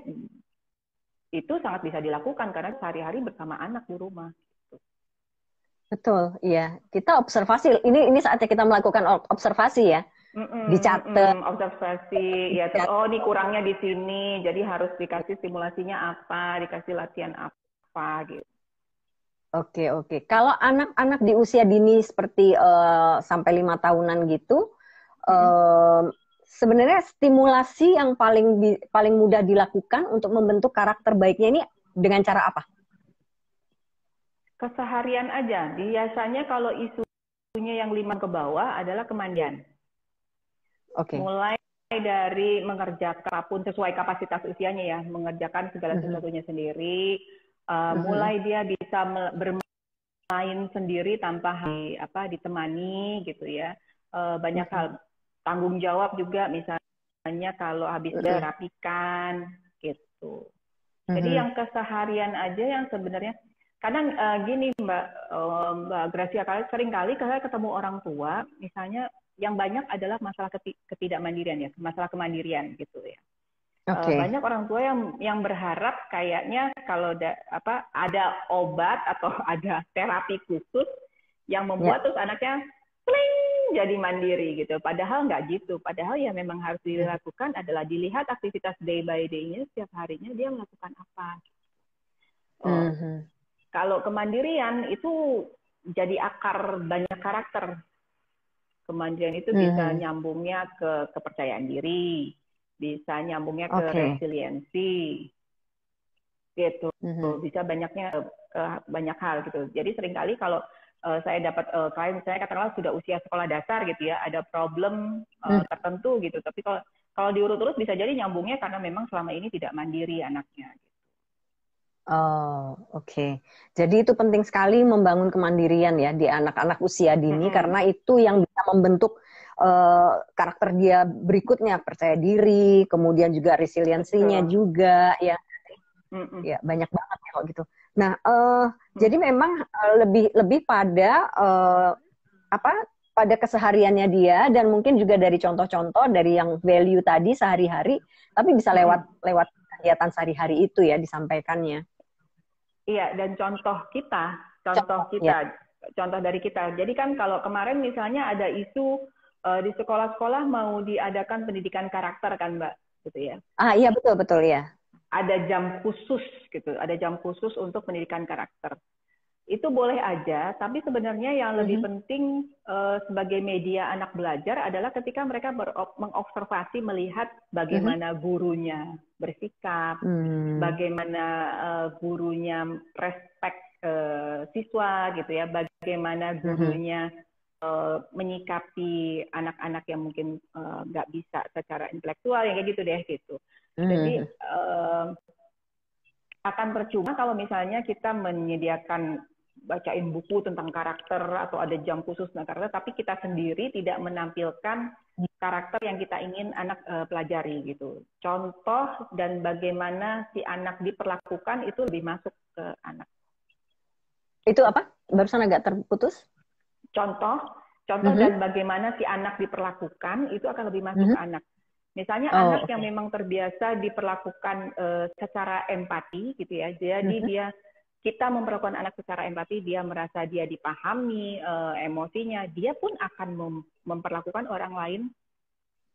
itu sangat bisa dilakukan karena sehari-hari bersama anak di rumah. Betul, iya. Kita observasi. Ini saatnya kita melakukan observasi ya. Dicatat. Observasi. Ya, oh ini kurangnya di sini, jadi harus dikasih simulasinya apa, dikasih latihan apa gitu. Oke. Kalau anak-anak di usia dini seperti sampai 5 tahunan gitu, sebenarnya stimulasi yang paling mudah dilakukan untuk membentuk karakter baiknya ini dengan cara apa? Keseharian aja. Biasanya kalau isunya yang 5 ke bawah adalah kemandian. Mulai dari mengerjakan apapun sesuai kapasitas usianya ya, mengerjakan segala sesuatunya sendiri. Mulai dia bisa bermain sendiri tanpa ditemani gitu ya. Banyak hal, tanggung jawab juga, misalnya kalau habis rapikan gitu. Jadi yang keseharian aja yang sebenarnya kadang gini Mbak Gracia, seringkali kalau ketemu orang tua misalnya yang banyak adalah masalah ketidakmandirian ya, masalah kemandirian gitu ya. Banyak orang tua yang berharap kayaknya kalau ada obat atau ada terapi khusus yang membuat terus anaknya jadi mandiri gitu. Padahal nggak gitu. Padahal ya memang harus dilakukan adalah dilihat aktivitas day by day-nya, setiap harinya dia melakukan apa. Kalau kemandirian itu jadi akar banyak karakter. Kemandirian itu bisa nyambungnya ke kepercayaan diri, bisa nyambungnya ke resiliensi, gitu. Bisa banyak hal gitu. Jadi seringkali kalau saya dapat klien misalnya katakanlah sudah usia sekolah dasar gitu ya, ada problem tertentu gitu. Tapi kalau diurut-urut bisa jadi nyambungnya karena memang selama ini tidak mandiri anaknya. Oke. Jadi itu penting sekali membangun kemandirian ya di anak-anak usia dini karena itu yang bisa membentuk karakter dia berikutnya, percaya diri, kemudian juga resiliensinya juga ya. Ya banyak banget ya kalau gitu. Nah, jadi memang lebih pada pada kesehariannya dia dan mungkin juga dari contoh-contoh dari yang value tadi sehari-hari, tapi bisa lewat kegiatan sehari-hari itu ya disampaikannya. Iya, dan contoh dari kita. Jadi kan kalau kemarin misalnya ada isu di sekolah-sekolah mau diadakan pendidikan karakter kan, Mbak, gitu ya? Iya betul ya. Ada jam khusus gitu, ada jam khusus untuk pendidikan karakter. Itu boleh aja, tapi sebenarnya yang lebih penting sebagai media anak belajar adalah ketika mereka mengobservasi, melihat bagaimana gurunya bersikap, bagaimana gurunya respect siswa gitu ya, bagaimana gurunya menyikapi anak-anak yang mungkin nggak bisa secara intelektual, yang kayak gitu deh gitu. Jadi akan percuma kalau misalnya kita menyediakan bacain buku tentang karakter atau ada jam khusus tentang karakter, tapi kita sendiri tidak menampilkan karakter yang kita ingin anak pelajari gitu. Contoh dan bagaimana si anak diperlakukan itu lebih masuk ke anak. Itu apa? Barusan agak terputus. Contoh dan bagaimana si anak diperlakukan itu akan lebih masuk ke anak. Misalnya anak yang memang terbiasa diperlakukan secara empati gitu ya, jadi kita memperlakukan anak secara empati, dia merasa dia dipahami emosinya, dia pun akan memperlakukan orang lain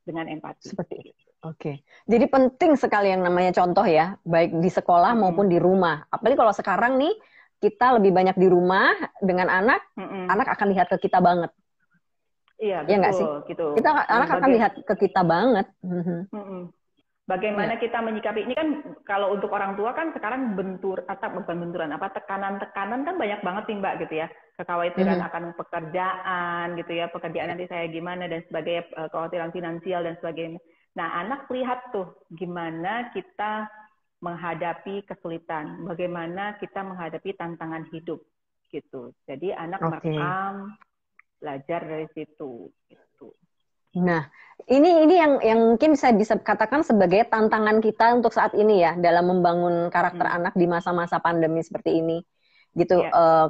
dengan empati. Seperti itu. Oke. Jadi penting sekali yang namanya contoh ya, baik di sekolah maupun di rumah. Apalagi kalau sekarang nih kita lebih banyak di rumah dengan anak, anak akan lihat ke kita banget. Iya, betul. Ya, sih? Gitu. Anak akan lihat ke kita banget. Bagaimana kita menyikapi ini kan, kalau untuk orang tua kan sekarang tekanan-tekanan kan banyak banget nih Mbak gitu ya, kekhawatiran akan pekerjaan gitu ya, pekerjaan nanti saya gimana dan sebagainya, kekhawatiran finansial dan sebagainya. Nah anak lihat tuh gimana kita menghadapi kesulitan, bagaimana kita menghadapi tantangan hidup gitu. Jadi anak merekam, belajar dari situ gitu. Nah, ini yang mungkin saya bisa katakan sebagai tantangan kita untuk saat ini ya, dalam membangun karakter anak di masa-masa pandemi seperti ini. Gitu,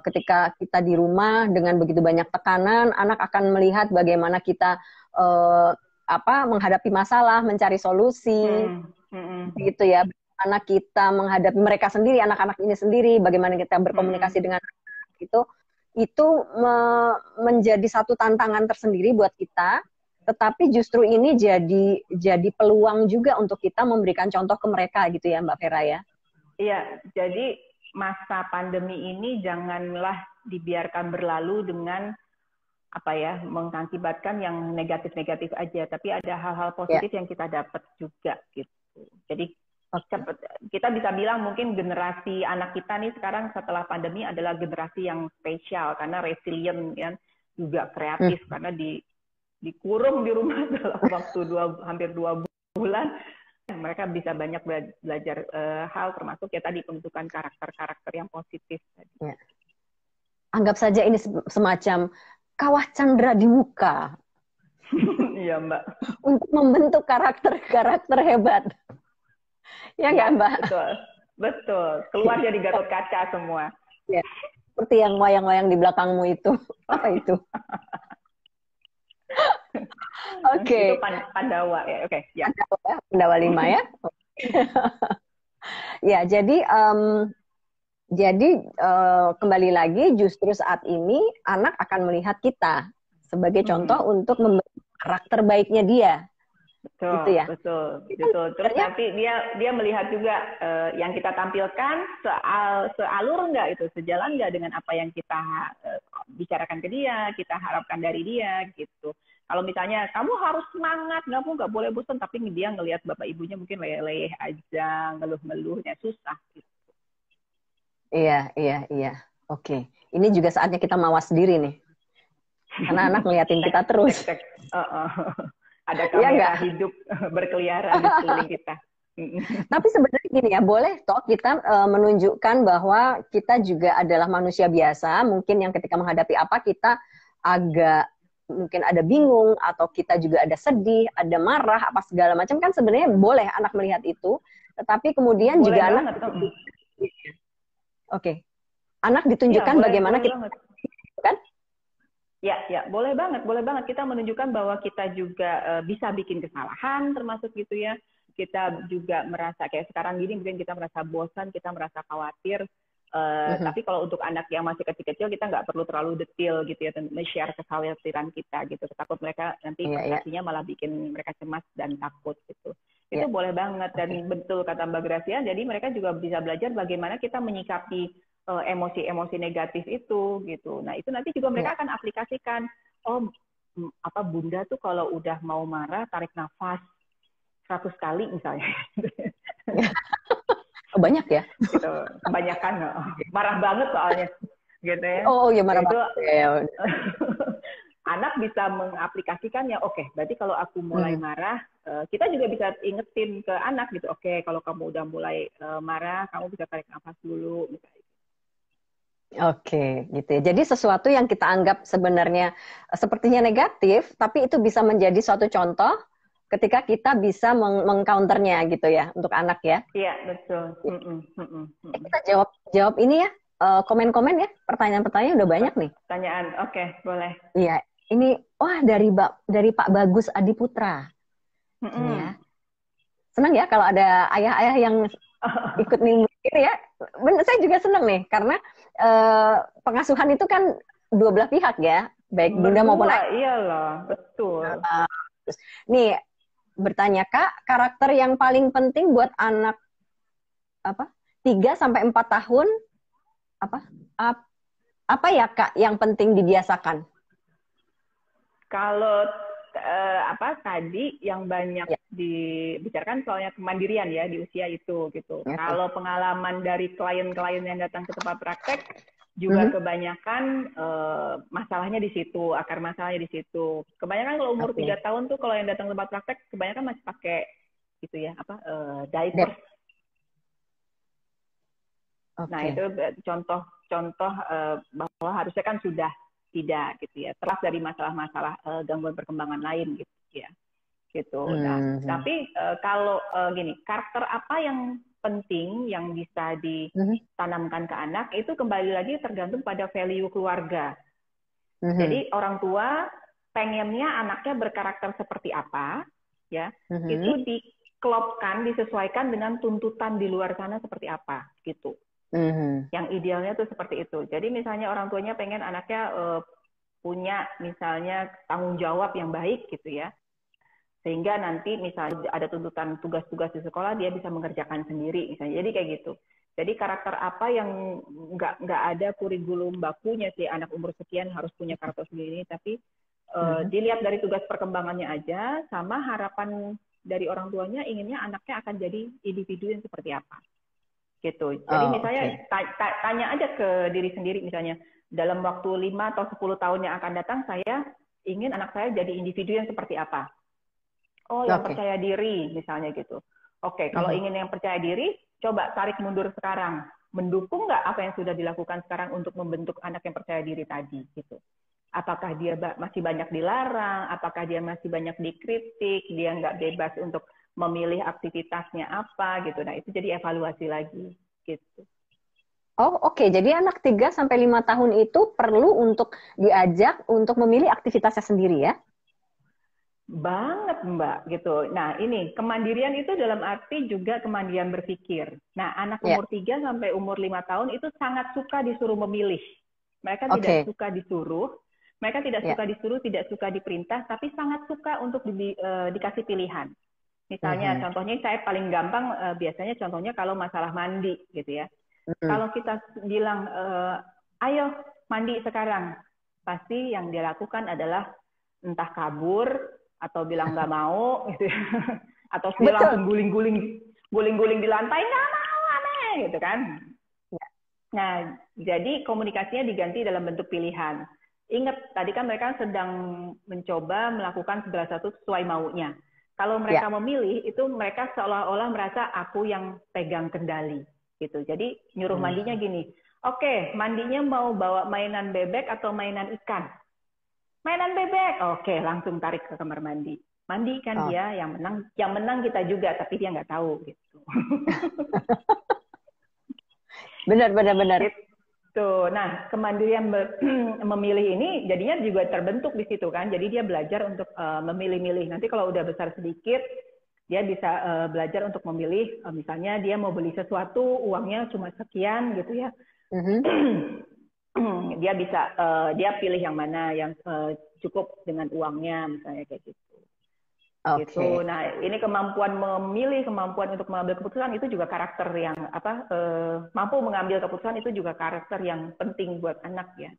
ketika kita di rumah dengan begitu banyak tekanan, anak akan melihat bagaimana kita menghadapi masalah, mencari solusi, gitu ya. Anak kita menghadapi mereka sendiri, anak-anak ini sendiri, bagaimana kita berkomunikasi dengan anak itu menjadi satu tantangan tersendiri buat kita. Tetapi justru ini jadi peluang juga untuk kita memberikan contoh ke mereka gitu ya, Mbak Vera ya. Iya, jadi masa pandemi ini janganlah dibiarkan berlalu dengan mengakibatkan yang negatif-negatif aja, tapi ada hal-hal positif yang kita dapat juga gitu. Jadi kita bisa bilang mungkin generasi anak kita nih sekarang setelah pandemi adalah generasi yang spesial karena resilient ya, juga kreatif karena dikurung di rumah dalam waktu hampir 2 bulan. Mereka bisa banyak belajar hal termasuk ya tadi pembentukan karakter-karakter yang positif tadi. Ya. Anggap saja ini semacam kawah candra di muka. Iya, Mbak. Untuk membentuk karakter-karakter hebat. Ya nggak, Mbak? Betul. Keluar jadi Gatot Kaca semua. Ya. Seperti yang wayang-wayang di belakangmu itu. Apa itu? Oke. Itu Pandawa ya. Oke. Ya. Pandawa 5 ya. Ya, jadi kembali lagi justru saat ini anak akan melihat kita sebagai contoh untuk membentuk karakter baiknya dia. Betul, gitu ya? Betul. Terus nanti dia melihat juga yang kita tampilkan sealur nggak itu, sejalan nggak dengan apa yang kita bicarakan ke dia, kita harapkan dari dia gitu. Kalau misalnya kamu harus semangat, nggak boleh bosan, tapi dia ngelihat bapak ibunya mungkin leleh aja, ngeluh-ngeluhnya susah gitu. Iya. Oke. Ini juga saatnya kita mawas diri nih. Karena anak ngeliatin kita terus. Ada kamera hidup berkeliaran di sekeliling kita. Tapi sebenarnya gini ya, boleh toh kita menunjukkan bahwa kita juga adalah manusia biasa, mungkin yang ketika menghadapi apa kita agak mungkin ada bingung, atau kita juga ada sedih, ada marah, apa segala macam, kan sebenarnya boleh anak melihat itu, tetapi kemudian boleh juga anak anak ditunjukkan ya, bagaimana kita kan? Ya, boleh banget kita menunjukkan bahwa kita juga bisa bikin kesalahan termasuk gitu ya. Kita juga merasa kayak sekarang gini mungkin kita merasa bosan, kita merasa khawatir. Tapi kalau untuk anak yang masih kecil-kecil kita nggak perlu terlalu detail gitu ya, share kekhawatiran kita gitu. Takut mereka nanti prestasinya malah bikin mereka cemas dan takut gitu. Itu boleh banget dan betul kata Mbak Gracia. Jadi mereka juga bisa belajar bagaimana kita menyikapi emosi-emosi negatif itu gitu. Nah itu nanti juga mereka akan aplikasikan. Oh bunda tuh kalau udah mau marah tarik nafas 100 kali misalnya. Banyak ya? Gitu. Kebanyakan marah banget soalnya gitu ya. Oh iya marah banget. Anak bisa mengaplikasikan ya. Oke, berarti kalau aku mulai marah, kita juga bisa ingetin ke anak gitu. Oke, kalau kamu udah mulai marah, kamu bisa tarik nafas dulu misalnya. Oke, gitu ya. Jadi sesuatu yang kita anggap sebenarnya sepertinya negatif, tapi itu bisa menjadi suatu contoh ketika kita bisa mengcounternya gitu ya untuk anak ya. Iya, betul. Kita jawab ini ya, komen-komen ya, pertanyaan-pertanyaan udah banyak nih. Pertanyaan, oke, boleh. Iya, ini dari Pak Bagus Adiputra. Ya. Senang ya kalau ada ayah-ayah yang ikut nimbrung ini ya. Saya juga senang nih karena pengasuhan itu kan dua belah pihak ya, baik bunda maupun ayah. Iyalah, betul. Nih bertanya Kak, karakter yang paling penting buat anak 3 sampai 4 tahun apa ya Kak yang penting dibiasakan? Kalau tadi yang banyak dibicarakan soalnya kemandirian ya di usia itu gitu. Kalau pengalaman dari klien-klien yang datang ke tempat praktek juga kebanyakan masalahnya di situ, akar masalahnya di situ. Kebanyakan kalau umur 3 tahun tuh kalau yang datang ke tempat praktek kebanyakan masih pakai gitu ya, diaper. Nah, itu contoh bahwa harusnya kan sudah tidak gitu ya, terlepas dari masalah-masalah gangguan perkembangan lain gitu ya. Gitu. Nah, tapi kalau gini, karakter apa yang penting yang bisa ditanamkan ke anak itu kembali lagi tergantung pada value keluarga. Jadi orang tua pengennya anaknya berkarakter seperti apa, ya, itu diklopkan, disesuaikan dengan tuntutan di luar sana seperti apa, gitu. Yang idealnya tuh seperti itu. Jadi misalnya orang tuanya pengen anaknya punya misalnya tanggung jawab yang baik, gitu ya. Sehingga nanti misalnya ada tuntutan tugas-tugas di sekolah, dia bisa mengerjakan sendiri, misalnya. Jadi kayak gitu. Jadi karakter apa yang nggak ada kurikulum bakunya sih, anak umur sekian harus punya karakter sendiri, tapi dilihat dari tugas perkembangannya aja, sama harapan dari orang tuanya inginnya anaknya akan jadi individu yang seperti apa. Gitu. Jadi misalnya tanya aja ke diri sendiri, misalnya dalam waktu 5 atau 10 tahun yang akan datang, saya ingin anak saya jadi individu yang seperti apa. Oh, yang percaya diri, misalnya gitu. Oke, kalau ingin yang percaya diri, coba tarik mundur sekarang. Mendukung nggak apa yang sudah dilakukan sekarang untuk membentuk anak yang percaya diri tadi, gitu. Apakah dia masih banyak dilarang? Apakah dia masih banyak dikritik? Dia nggak bebas untuk memilih aktivitasnya apa, gitu. Nah, itu jadi evaluasi lagi, gitu. Oh, oke. Jadi anak 3-5 tahun itu perlu untuk diajak untuk memilih aktivitasnya sendiri ya? Banget, Mbak, gitu. Nah, ini kemandirian itu dalam arti juga kemandirian berpikir. Nah, anak umur 3 sampai umur 5 tahun itu sangat suka disuruh memilih. Mereka tidak suka disuruh, mereka tidak suka disuruh, tidak suka diperintah, tapi sangat suka untuk dikasih pilihan. Misalnya, contohnya saya paling gampang, biasanya contohnya kalau masalah mandi, gitu ya. Kalau kita bilang, ayo mandi sekarang, pasti yang dia lakukan adalah entah kabur, atau bilang nggak mau, gitu ya. Atau dia langsung guling-guling di lantai, nggak mau, aneh, gitu kan. Nah, jadi komunikasinya diganti dalam bentuk pilihan. Ingat, tadi kan mereka sedang mencoba melakukan segala sesuatu sesuai maunya. Kalau mereka memilih, itu mereka seolah-olah merasa aku yang pegang kendali, gitu. Jadi nyuruh mandinya gini, oke, mandinya mau bawa mainan bebek atau mainan ikan? Mainan bebek, oke, langsung tarik ke kamar mandi. Mandi kan dia, yang menang kita juga, tapi dia nggak tahu, gitu. Benar. Gitu. Nah, kemandirian memilih ini jadinya juga terbentuk di situ kan. Jadi dia belajar untuk memilih-milih. Nanti kalau udah besar sedikit, dia bisa belajar untuk memilih. Misalnya dia mau beli sesuatu, uangnya cuma sekian, gitu ya. Dia bisa dia pilih yang mana yang cukup dengan uangnya, misalnya kayak gitu. Gitu. Nah, ini kemampuan memilih, kemampuan untuk mengambil keputusan itu juga karakter yang mampu mengambil keputusan itu juga karakter yang penting buat anak ya.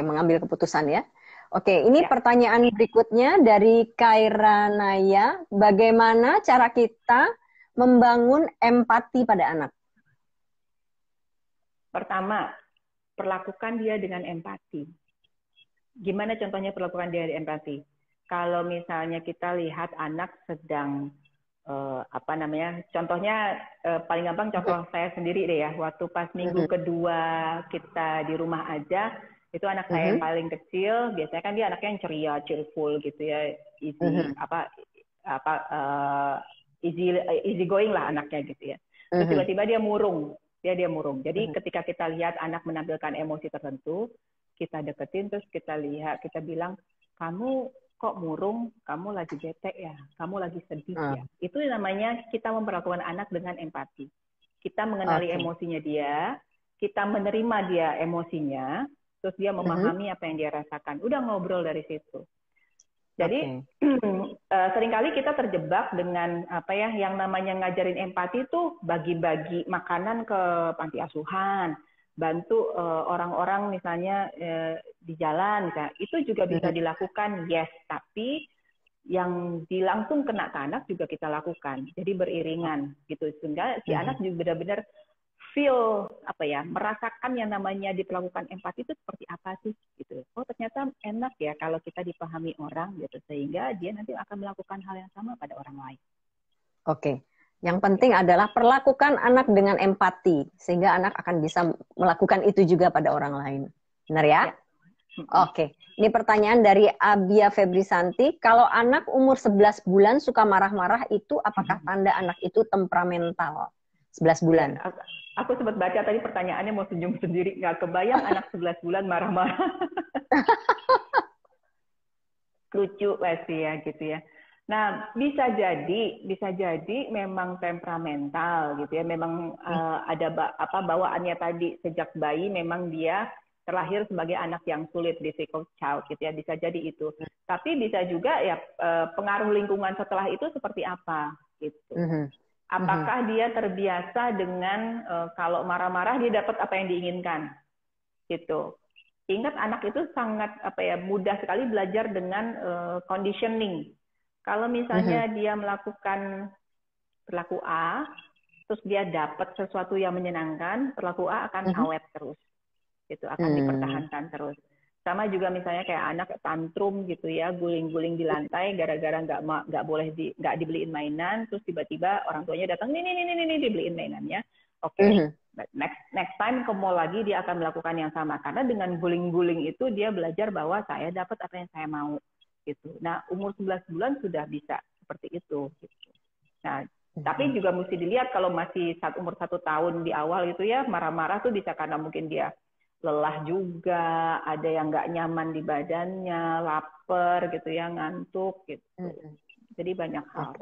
Mengambil keputusan ya. Ini pertanyaan berikutnya dari Kaira Naya. Bagaimana cara kita membangun empati pada anak? Pertama, perlakukan dia dengan empati. Gimana contohnya perlakukan dia dengan empati? Kalau misalnya kita lihat anak sedang contohnya paling gampang contoh saya sendiri deh ya. Waktu pas minggu kedua kita di rumah aja, itu anak saya yang paling kecil, biasanya kan dia anaknya yang ceria, cheerful gitu ya, easy going lah anaknya gitu ya. Terus tiba-tiba dia murung. Jadi ketika kita lihat anak menampilkan emosi tertentu, kita deketin, terus kita lihat, kita bilang, kamu kok murung, kamu lagi bete ya, kamu lagi sedih ya. Itu namanya kita memperlakukan anak dengan empati. Kita mengenali emosinya dia, kita menerima dia emosinya, terus dia memahami apa yang dia rasakan. Udah ngobrol dari situ. Jadi seringkali kita terjebak dengan yang namanya ngajarin empati itu bagi-bagi makanan ke panti asuhan, bantu orang-orang misalnya di jalan, misalnya. Itu juga bisa dilakukan, yes, tapi yang langsung kena ke anak juga kita lakukan. Jadi beriringan gitu, sehingga si anak juga benar-benar feel merasakan yang namanya diperlakukan empati itu seperti apa sih gitu. Oh, ternyata enak ya kalau kita dipahami orang gitu, sehingga dia nanti akan melakukan hal yang sama pada orang lain. Yang penting adalah perlakukan anak dengan empati sehingga anak akan bisa melakukan itu juga pada orang lain. Benar ya? Ini pertanyaan dari Abia Febrisanti. Kalau anak umur 11 bulan suka marah-marah itu apakah tanda anak itu temperamental? 11 bulan. Ya, aku sempat baca tadi pertanyaannya mau senyum sendiri. Nggak kebayang anak 11 bulan marah-marah. lucu pasti ya gitu ya. Nah, bisa jadi memang temperamental gitu ya. Memang ada bawaannya tadi sejak bayi memang dia terlahir sebagai anak yang sulit, difficult child gitu ya. Bisa jadi itu. Tapi bisa juga ya pengaruh lingkungan setelah itu seperti apa gitu. Apakah dia terbiasa dengan kalau marah-marah dia dapat apa yang diinginkan gitu. Ingat anak itu sangat mudah sekali belajar dengan conditioning. Kalau misalnya dia melakukan perilaku A, terus dia dapat sesuatu yang menyenangkan, perilaku A akan awet terus, gitu, akan dipertahankan terus. Sama juga misalnya kayak anak tantrum gitu ya, guling-guling di lantai gara-gara nggak boleh nggak dibeliin mainan, terus tiba-tiba orang tuanya datang nih dibeliin mainannya. Oke. Next time ke mall lagi dia akan melakukan yang sama karena dengan guling-guling itu dia belajar bahwa saya dapat apa yang saya mau gitu. Nah, umur 11 bulan sudah bisa seperti itu gitu. Nah, tapi juga mesti dilihat kalau masih umur 1 tahun di awal itu ya marah-marah tuh bisa karena mungkin dia lelah juga, ada yang nggak nyaman di badannya, lapar gitu ya, ngantuk gitu. Jadi banyak hal.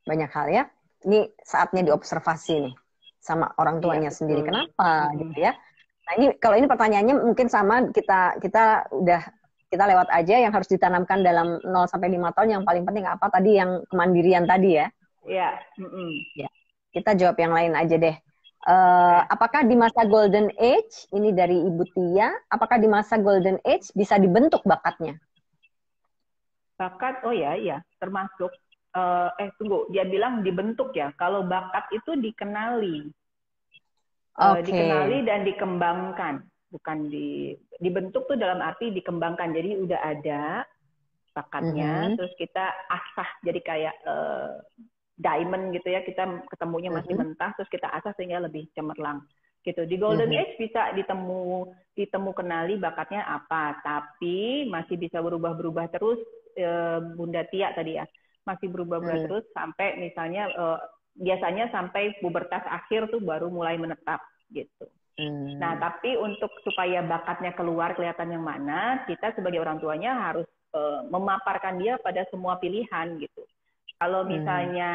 Banyak hal ya. Ini saatnya diobservasi nih sama orang tuanya sendiri. Kenapa gitu ya? Nah, kalau ini pertanyaannya mungkin sama kita lewat aja yang harus ditanamkan dalam 0 sampai 5 tahun yang paling penting apa tadi yang kemandirian tadi ya? Iya. Ya. Kita jawab yang lain aja deh. Apakah di masa golden age, ini dari Ibu Tia, apakah di masa golden age bisa dibentuk bakatnya? Bakat, oh ya, termasuk. Tunggu, dia bilang dibentuk ya. Kalau bakat itu dikenali. Dikenali dan dikembangkan. Bukan dibentuk tuh dalam arti dikembangkan. Jadi udah ada bakatnya, terus kita asah jadi kayak diamond gitu ya, kita ketemunya masih mentah, terus kita asah sehingga lebih cemerlang gitu. Di golden age bisa ditemu kenali bakatnya apa, tapi masih bisa berubah-berubah terus. Bunda Tia tadi ya, masih berubah-ubah terus sampai misalnya biasanya sampai pubertas akhir tuh baru mulai menetap gitu. Nah, tapi untuk supaya bakatnya keluar kelihatan yang mana, kita sebagai orang tuanya harus memaparkan dia pada semua pilihan gitu. Kalau misalnya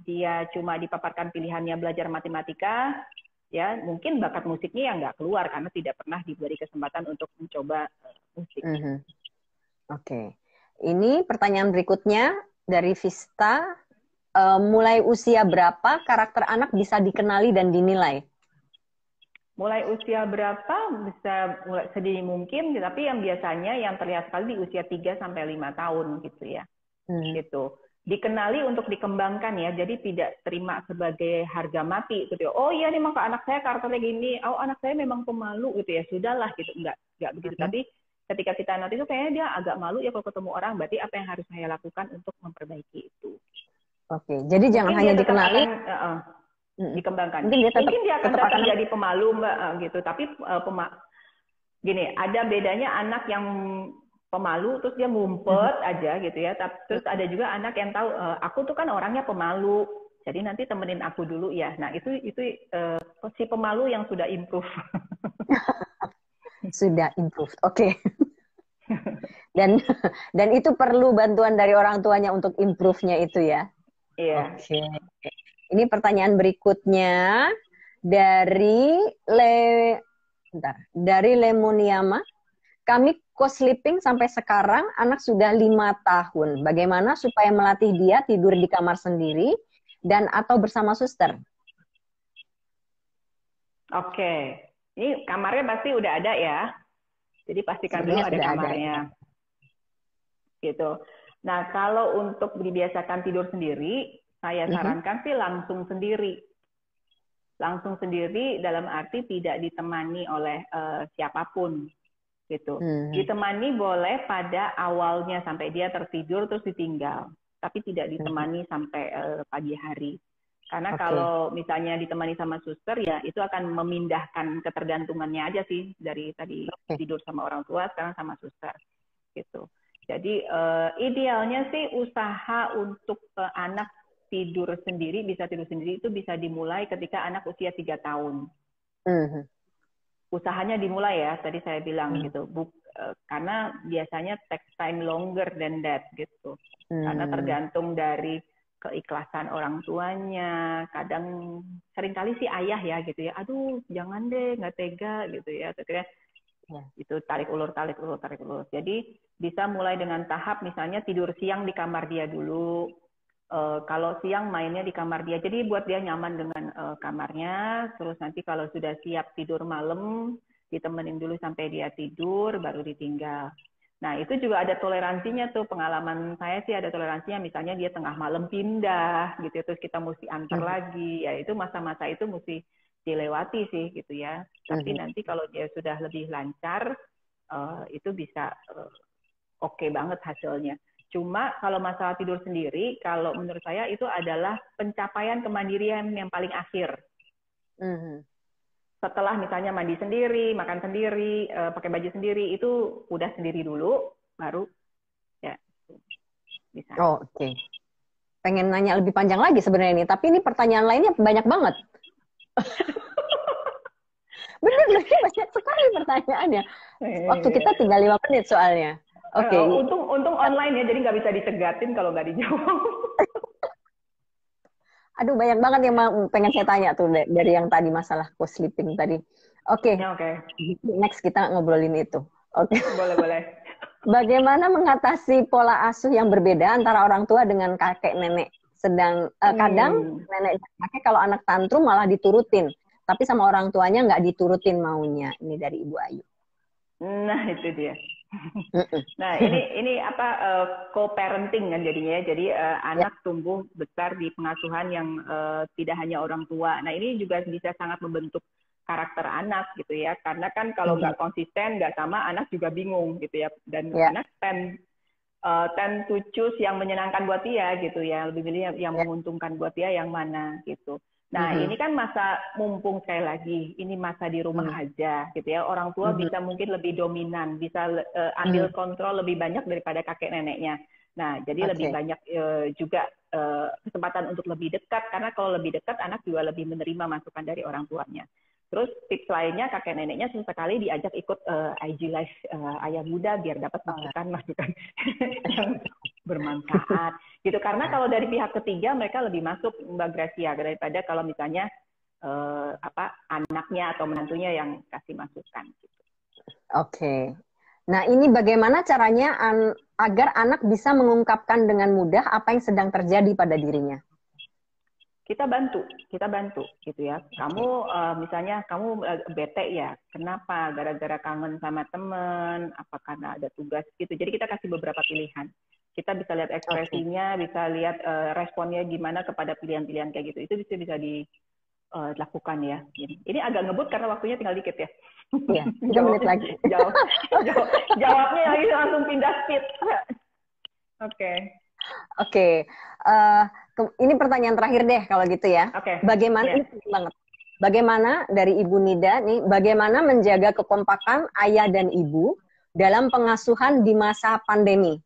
dia cuma dipaparkan pilihannya belajar matematika, ya mungkin bakat musiknya yang nggak keluar karena tidak pernah diberi kesempatan untuk mencoba musik. Oke. Ini pertanyaan berikutnya dari Vista. Mulai usia berapa karakter anak bisa dikenali dan dinilai? Mulai usia berapa bisa mulai sedini mungkin, tapi yang biasanya yang terlihat sekali di usia 3 sampai 5 tahun gitu ya. Gitu. Dikenali untuk dikembangkan ya, jadi tidak terima sebagai harga mati gitu ya. Oh iya nih maka anak saya karakternya gini, oh anak saya memang pemalu gitu ya, sudahlah gitu. Enggak begitu. Tapi ketika kita nanti itu kayaknya dia agak malu ya kalau ketemu orang, berarti apa yang harus saya lakukan untuk memperbaiki itu. Oke, jadi mungkin jangan hanya dikenali, dikembangkan. Mungkin dia akan tetap jadi pemalu Mbak gitu, tapi gini, ada bedanya anak yang pemalu terus dia ngumpet aja gitu ya. Terus ada juga anak yang tahu aku tuh kan orangnya pemalu. Jadi nanti temenin aku dulu ya. Nah, itu si pemalu yang sudah improve. Sudah improve. Oke. Dan itu perlu bantuan dari orang tuanya untuk improve-nya itu ya. Iya. Oke. Ini pertanyaan berikutnya dari Lemoniama. Kami co-sleeping sampai sekarang, anak sudah 5 tahun. Bagaimana supaya melatih dia tidur di kamar sendiri dan atau bersama suster? Oke. Ini kamarnya pasti udah ada ya. Jadi pastikan dulu ada kamarnya. Gitu. Nah, kalau untuk dibiasakan tidur sendiri, saya sarankan sih langsung sendiri. Langsung sendiri dalam arti tidak ditemani oleh siapapun. Gitu. Ditemani boleh pada awalnya sampai dia tertidur terus ditinggal, tapi tidak ditemani sampai pagi hari. Karena kalau misalnya ditemani sama suster ya itu akan memindahkan ketergantungannya aja sih dari tadi tidur sama orang tua sekarang sama suster gitu. Jadi idealnya sih usaha untuk anak bisa tidur sendiri itu bisa dimulai ketika anak usia 3 tahun. Usahanya dimulai ya, tadi saya bilang gitu. karena biasanya takes time longer than that gitu. Karena tergantung dari keikhlasan orang tuanya. Kadang seringkali sih ayah ya gitu ya. Aduh, jangan deh, nggak tega gitu ya. Akhirnya itu tarik ulur. Jadi bisa mulai dengan tahap misalnya tidur siang di kamar dia dulu. Kalau siang mainnya di kamar dia. Jadi buat dia nyaman dengan kamarnya. Terus nanti kalau sudah siap tidur malam, ditemenin dulu sampai dia tidur, baru ditinggal. Nah, itu juga ada toleransinya tuh. Pengalaman saya sih ada toleransinya. Misalnya dia tengah malam pindah, gitu. Terus kita mesti antar lagi. Ya, itu masa-masa itu mesti dilewati sih, gitu ya. Tapi nanti kalau dia sudah lebih lancar, itu bisa oke banget hasilnya. Cuma kalau masalah tidur sendiri, kalau menurut saya itu adalah pencapaian kemandirian yang paling akhir. Setelah misalnya mandi sendiri, makan sendiri, pakai baju sendiri, itu udah sendiri dulu, baru ya bisa. Oh, oke. Pengen nanya lebih panjang lagi sebenarnya ini, tapi ini pertanyaan lainnya banyak banget. Bener, banyak sekali pertanyaannya. Waktu kita tinggal 5 menit soalnya. Oke. Untung online ya, jadi nggak bisa dicegatin kalau nggak dijawab. Aduh, banyak banget yang pengen saya tanya tuh dari yang tadi masalah co-sleeping tadi. Oke. Next kita ngobrolin itu. Oke. Boleh. Bagaimana mengatasi pola asuh yang berbeda antara orang tua dengan kakek nenek? Kadang nenek kakek kalau anak tantrum malah diturutin, tapi sama orang tuanya nggak diturutin maunya. Ini dari Ibu Ayu. Nah, itu dia. Nah, ini apa co-parenting kan jadinya. Jadi anak tumbuh besar di pengasuhan yang tidak hanya orang tua. Nah, ini juga bisa sangat membentuk karakter anak gitu ya. Karena kan kalau nggak konsisten, nggak sama, anak juga bingung gitu ya. Dan anak tend to choose yang menyenangkan buat dia gitu ya. Lebih milih yang menguntungkan buat dia yang mana gitu. Nah, ini kan masa mumpung sekali lagi, ini masa di rumah aja gitu ya. Orang tua bisa mungkin lebih dominan, bisa ambil kontrol lebih banyak daripada kakek neneknya. Nah, jadi lebih banyak juga kesempatan untuk lebih dekat, karena kalau lebih dekat anak juga lebih menerima masukan dari orang tuanya. Terus tips lainnya, kakek neneknya sesekali diajak ikut IG Live Ayah Bunda biar dapat masukan yang bermanfaat gitu. Karena kalau dari pihak ketiga mereka lebih masuk, Mbak Gracia, daripada kalau misalnya anaknya atau menantunya yang kasih masukan gitu. Oke. Nah, ini bagaimana caranya agar anak bisa mengungkapkan dengan mudah apa yang sedang terjadi pada dirinya? Kita bantu gitu ya. Kamu misalnya kamu bete ya, kenapa? Gara-gara kangen sama teman, apa karena ada tugas gitu. Jadi kita kasih beberapa pilihan. Kita bisa lihat ekspresinya, bisa lihat responnya gimana kepada pilihan-pilihan kayak gitu. Itu bisa dilakukan ya. Ini agak ngebut karena waktunya tinggal dikit ya. Iya, 3 menit lagi. Jawabnya lagi langsung pindah speed. Oke. Ini pertanyaan terakhir deh kalau gitu ya. Bagaimana ini penting banget. Bagaimana dari Ibu Nida nih, bagaimana menjaga kekompakan ayah dan ibu dalam pengasuhan di masa pandemi?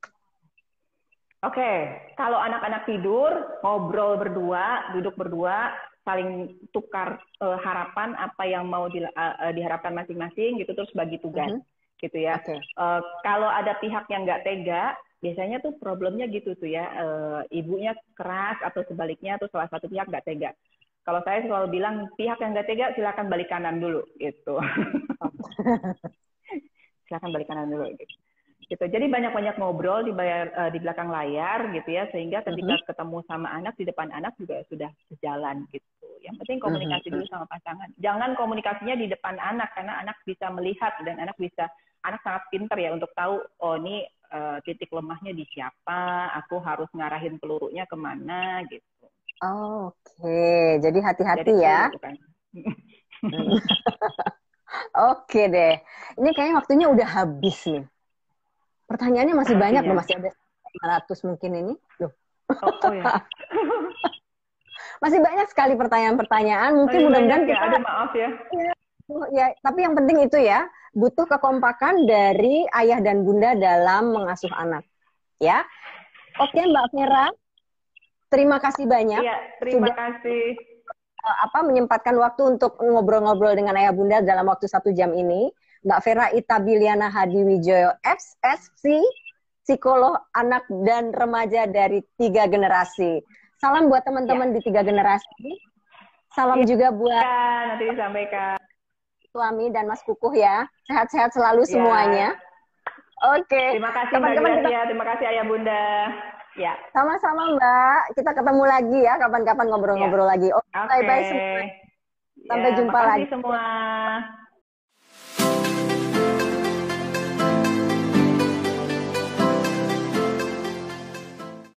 Kalau anak-anak tidur, ngobrol berdua, duduk berdua, saling tukar harapan apa yang mau diharapkan masing-masing gitu, terus bagi tugas gitu ya. Kalau ada pihak yang nggak tega, biasanya tuh problemnya gitu tuh ya, ibunya keras atau sebaliknya tuh salah satu pihak nggak tega. Kalau saya selalu bilang pihak yang nggak tega silakan balik kanan dulu gitu. Silakan balik kanan dulu gitu. Jadi banyak-banyak ngobrol di belakang layar gitu ya, sehingga ketika ketemu sama anak, di depan anak juga sudah sejalan gitu. Yang penting komunikasi dulu sama pasangan. Jangan komunikasinya di depan anak, karena anak bisa melihat dan anak sangat pintar ya untuk tahu, oh ini titik lemahnya di siapa, aku harus ngarahin pelurunya kemana gitu. Oke, jadi hati-hati ya. Oke deh, ini kayaknya waktunya udah habis nih. Pertanyaannya masih banyak loh, masih ada 500 mungkin ini. Loh. Ya. Masih banyak sekali pertanyaan-pertanyaan. Mungkin mudah-mudahan kita... Ada maaf ya. Ya, tapi yang penting itu ya, butuh kekompakan dari ayah dan bunda dalam mengasuh anak. Ya. Oke, Mbak Vera. Terima kasih banyak. Iya, terima kasih. Menyempatkan waktu untuk ngobrol-ngobrol dengan ayah bunda dalam waktu 1 jam ini. Mbak Vera Itabiliana Hadiwijoyo, FSC, psikolog anak dan remaja dari 3 generasi. Salam buat teman-teman di 3 generasi. Salam juga buat nanti disampaikan suami dan Mas Kukuh ya. Sehat-sehat selalu semuanya. Oke. Terima kasih Mbak Gracia, terima kasih Ayah Bunda. Ya. Sama-sama Mbak. Kita ketemu lagi ya kapan-kapan ngobrol-ngobrol lagi. Bye-bye semua. Sampai jumpa lagi semua.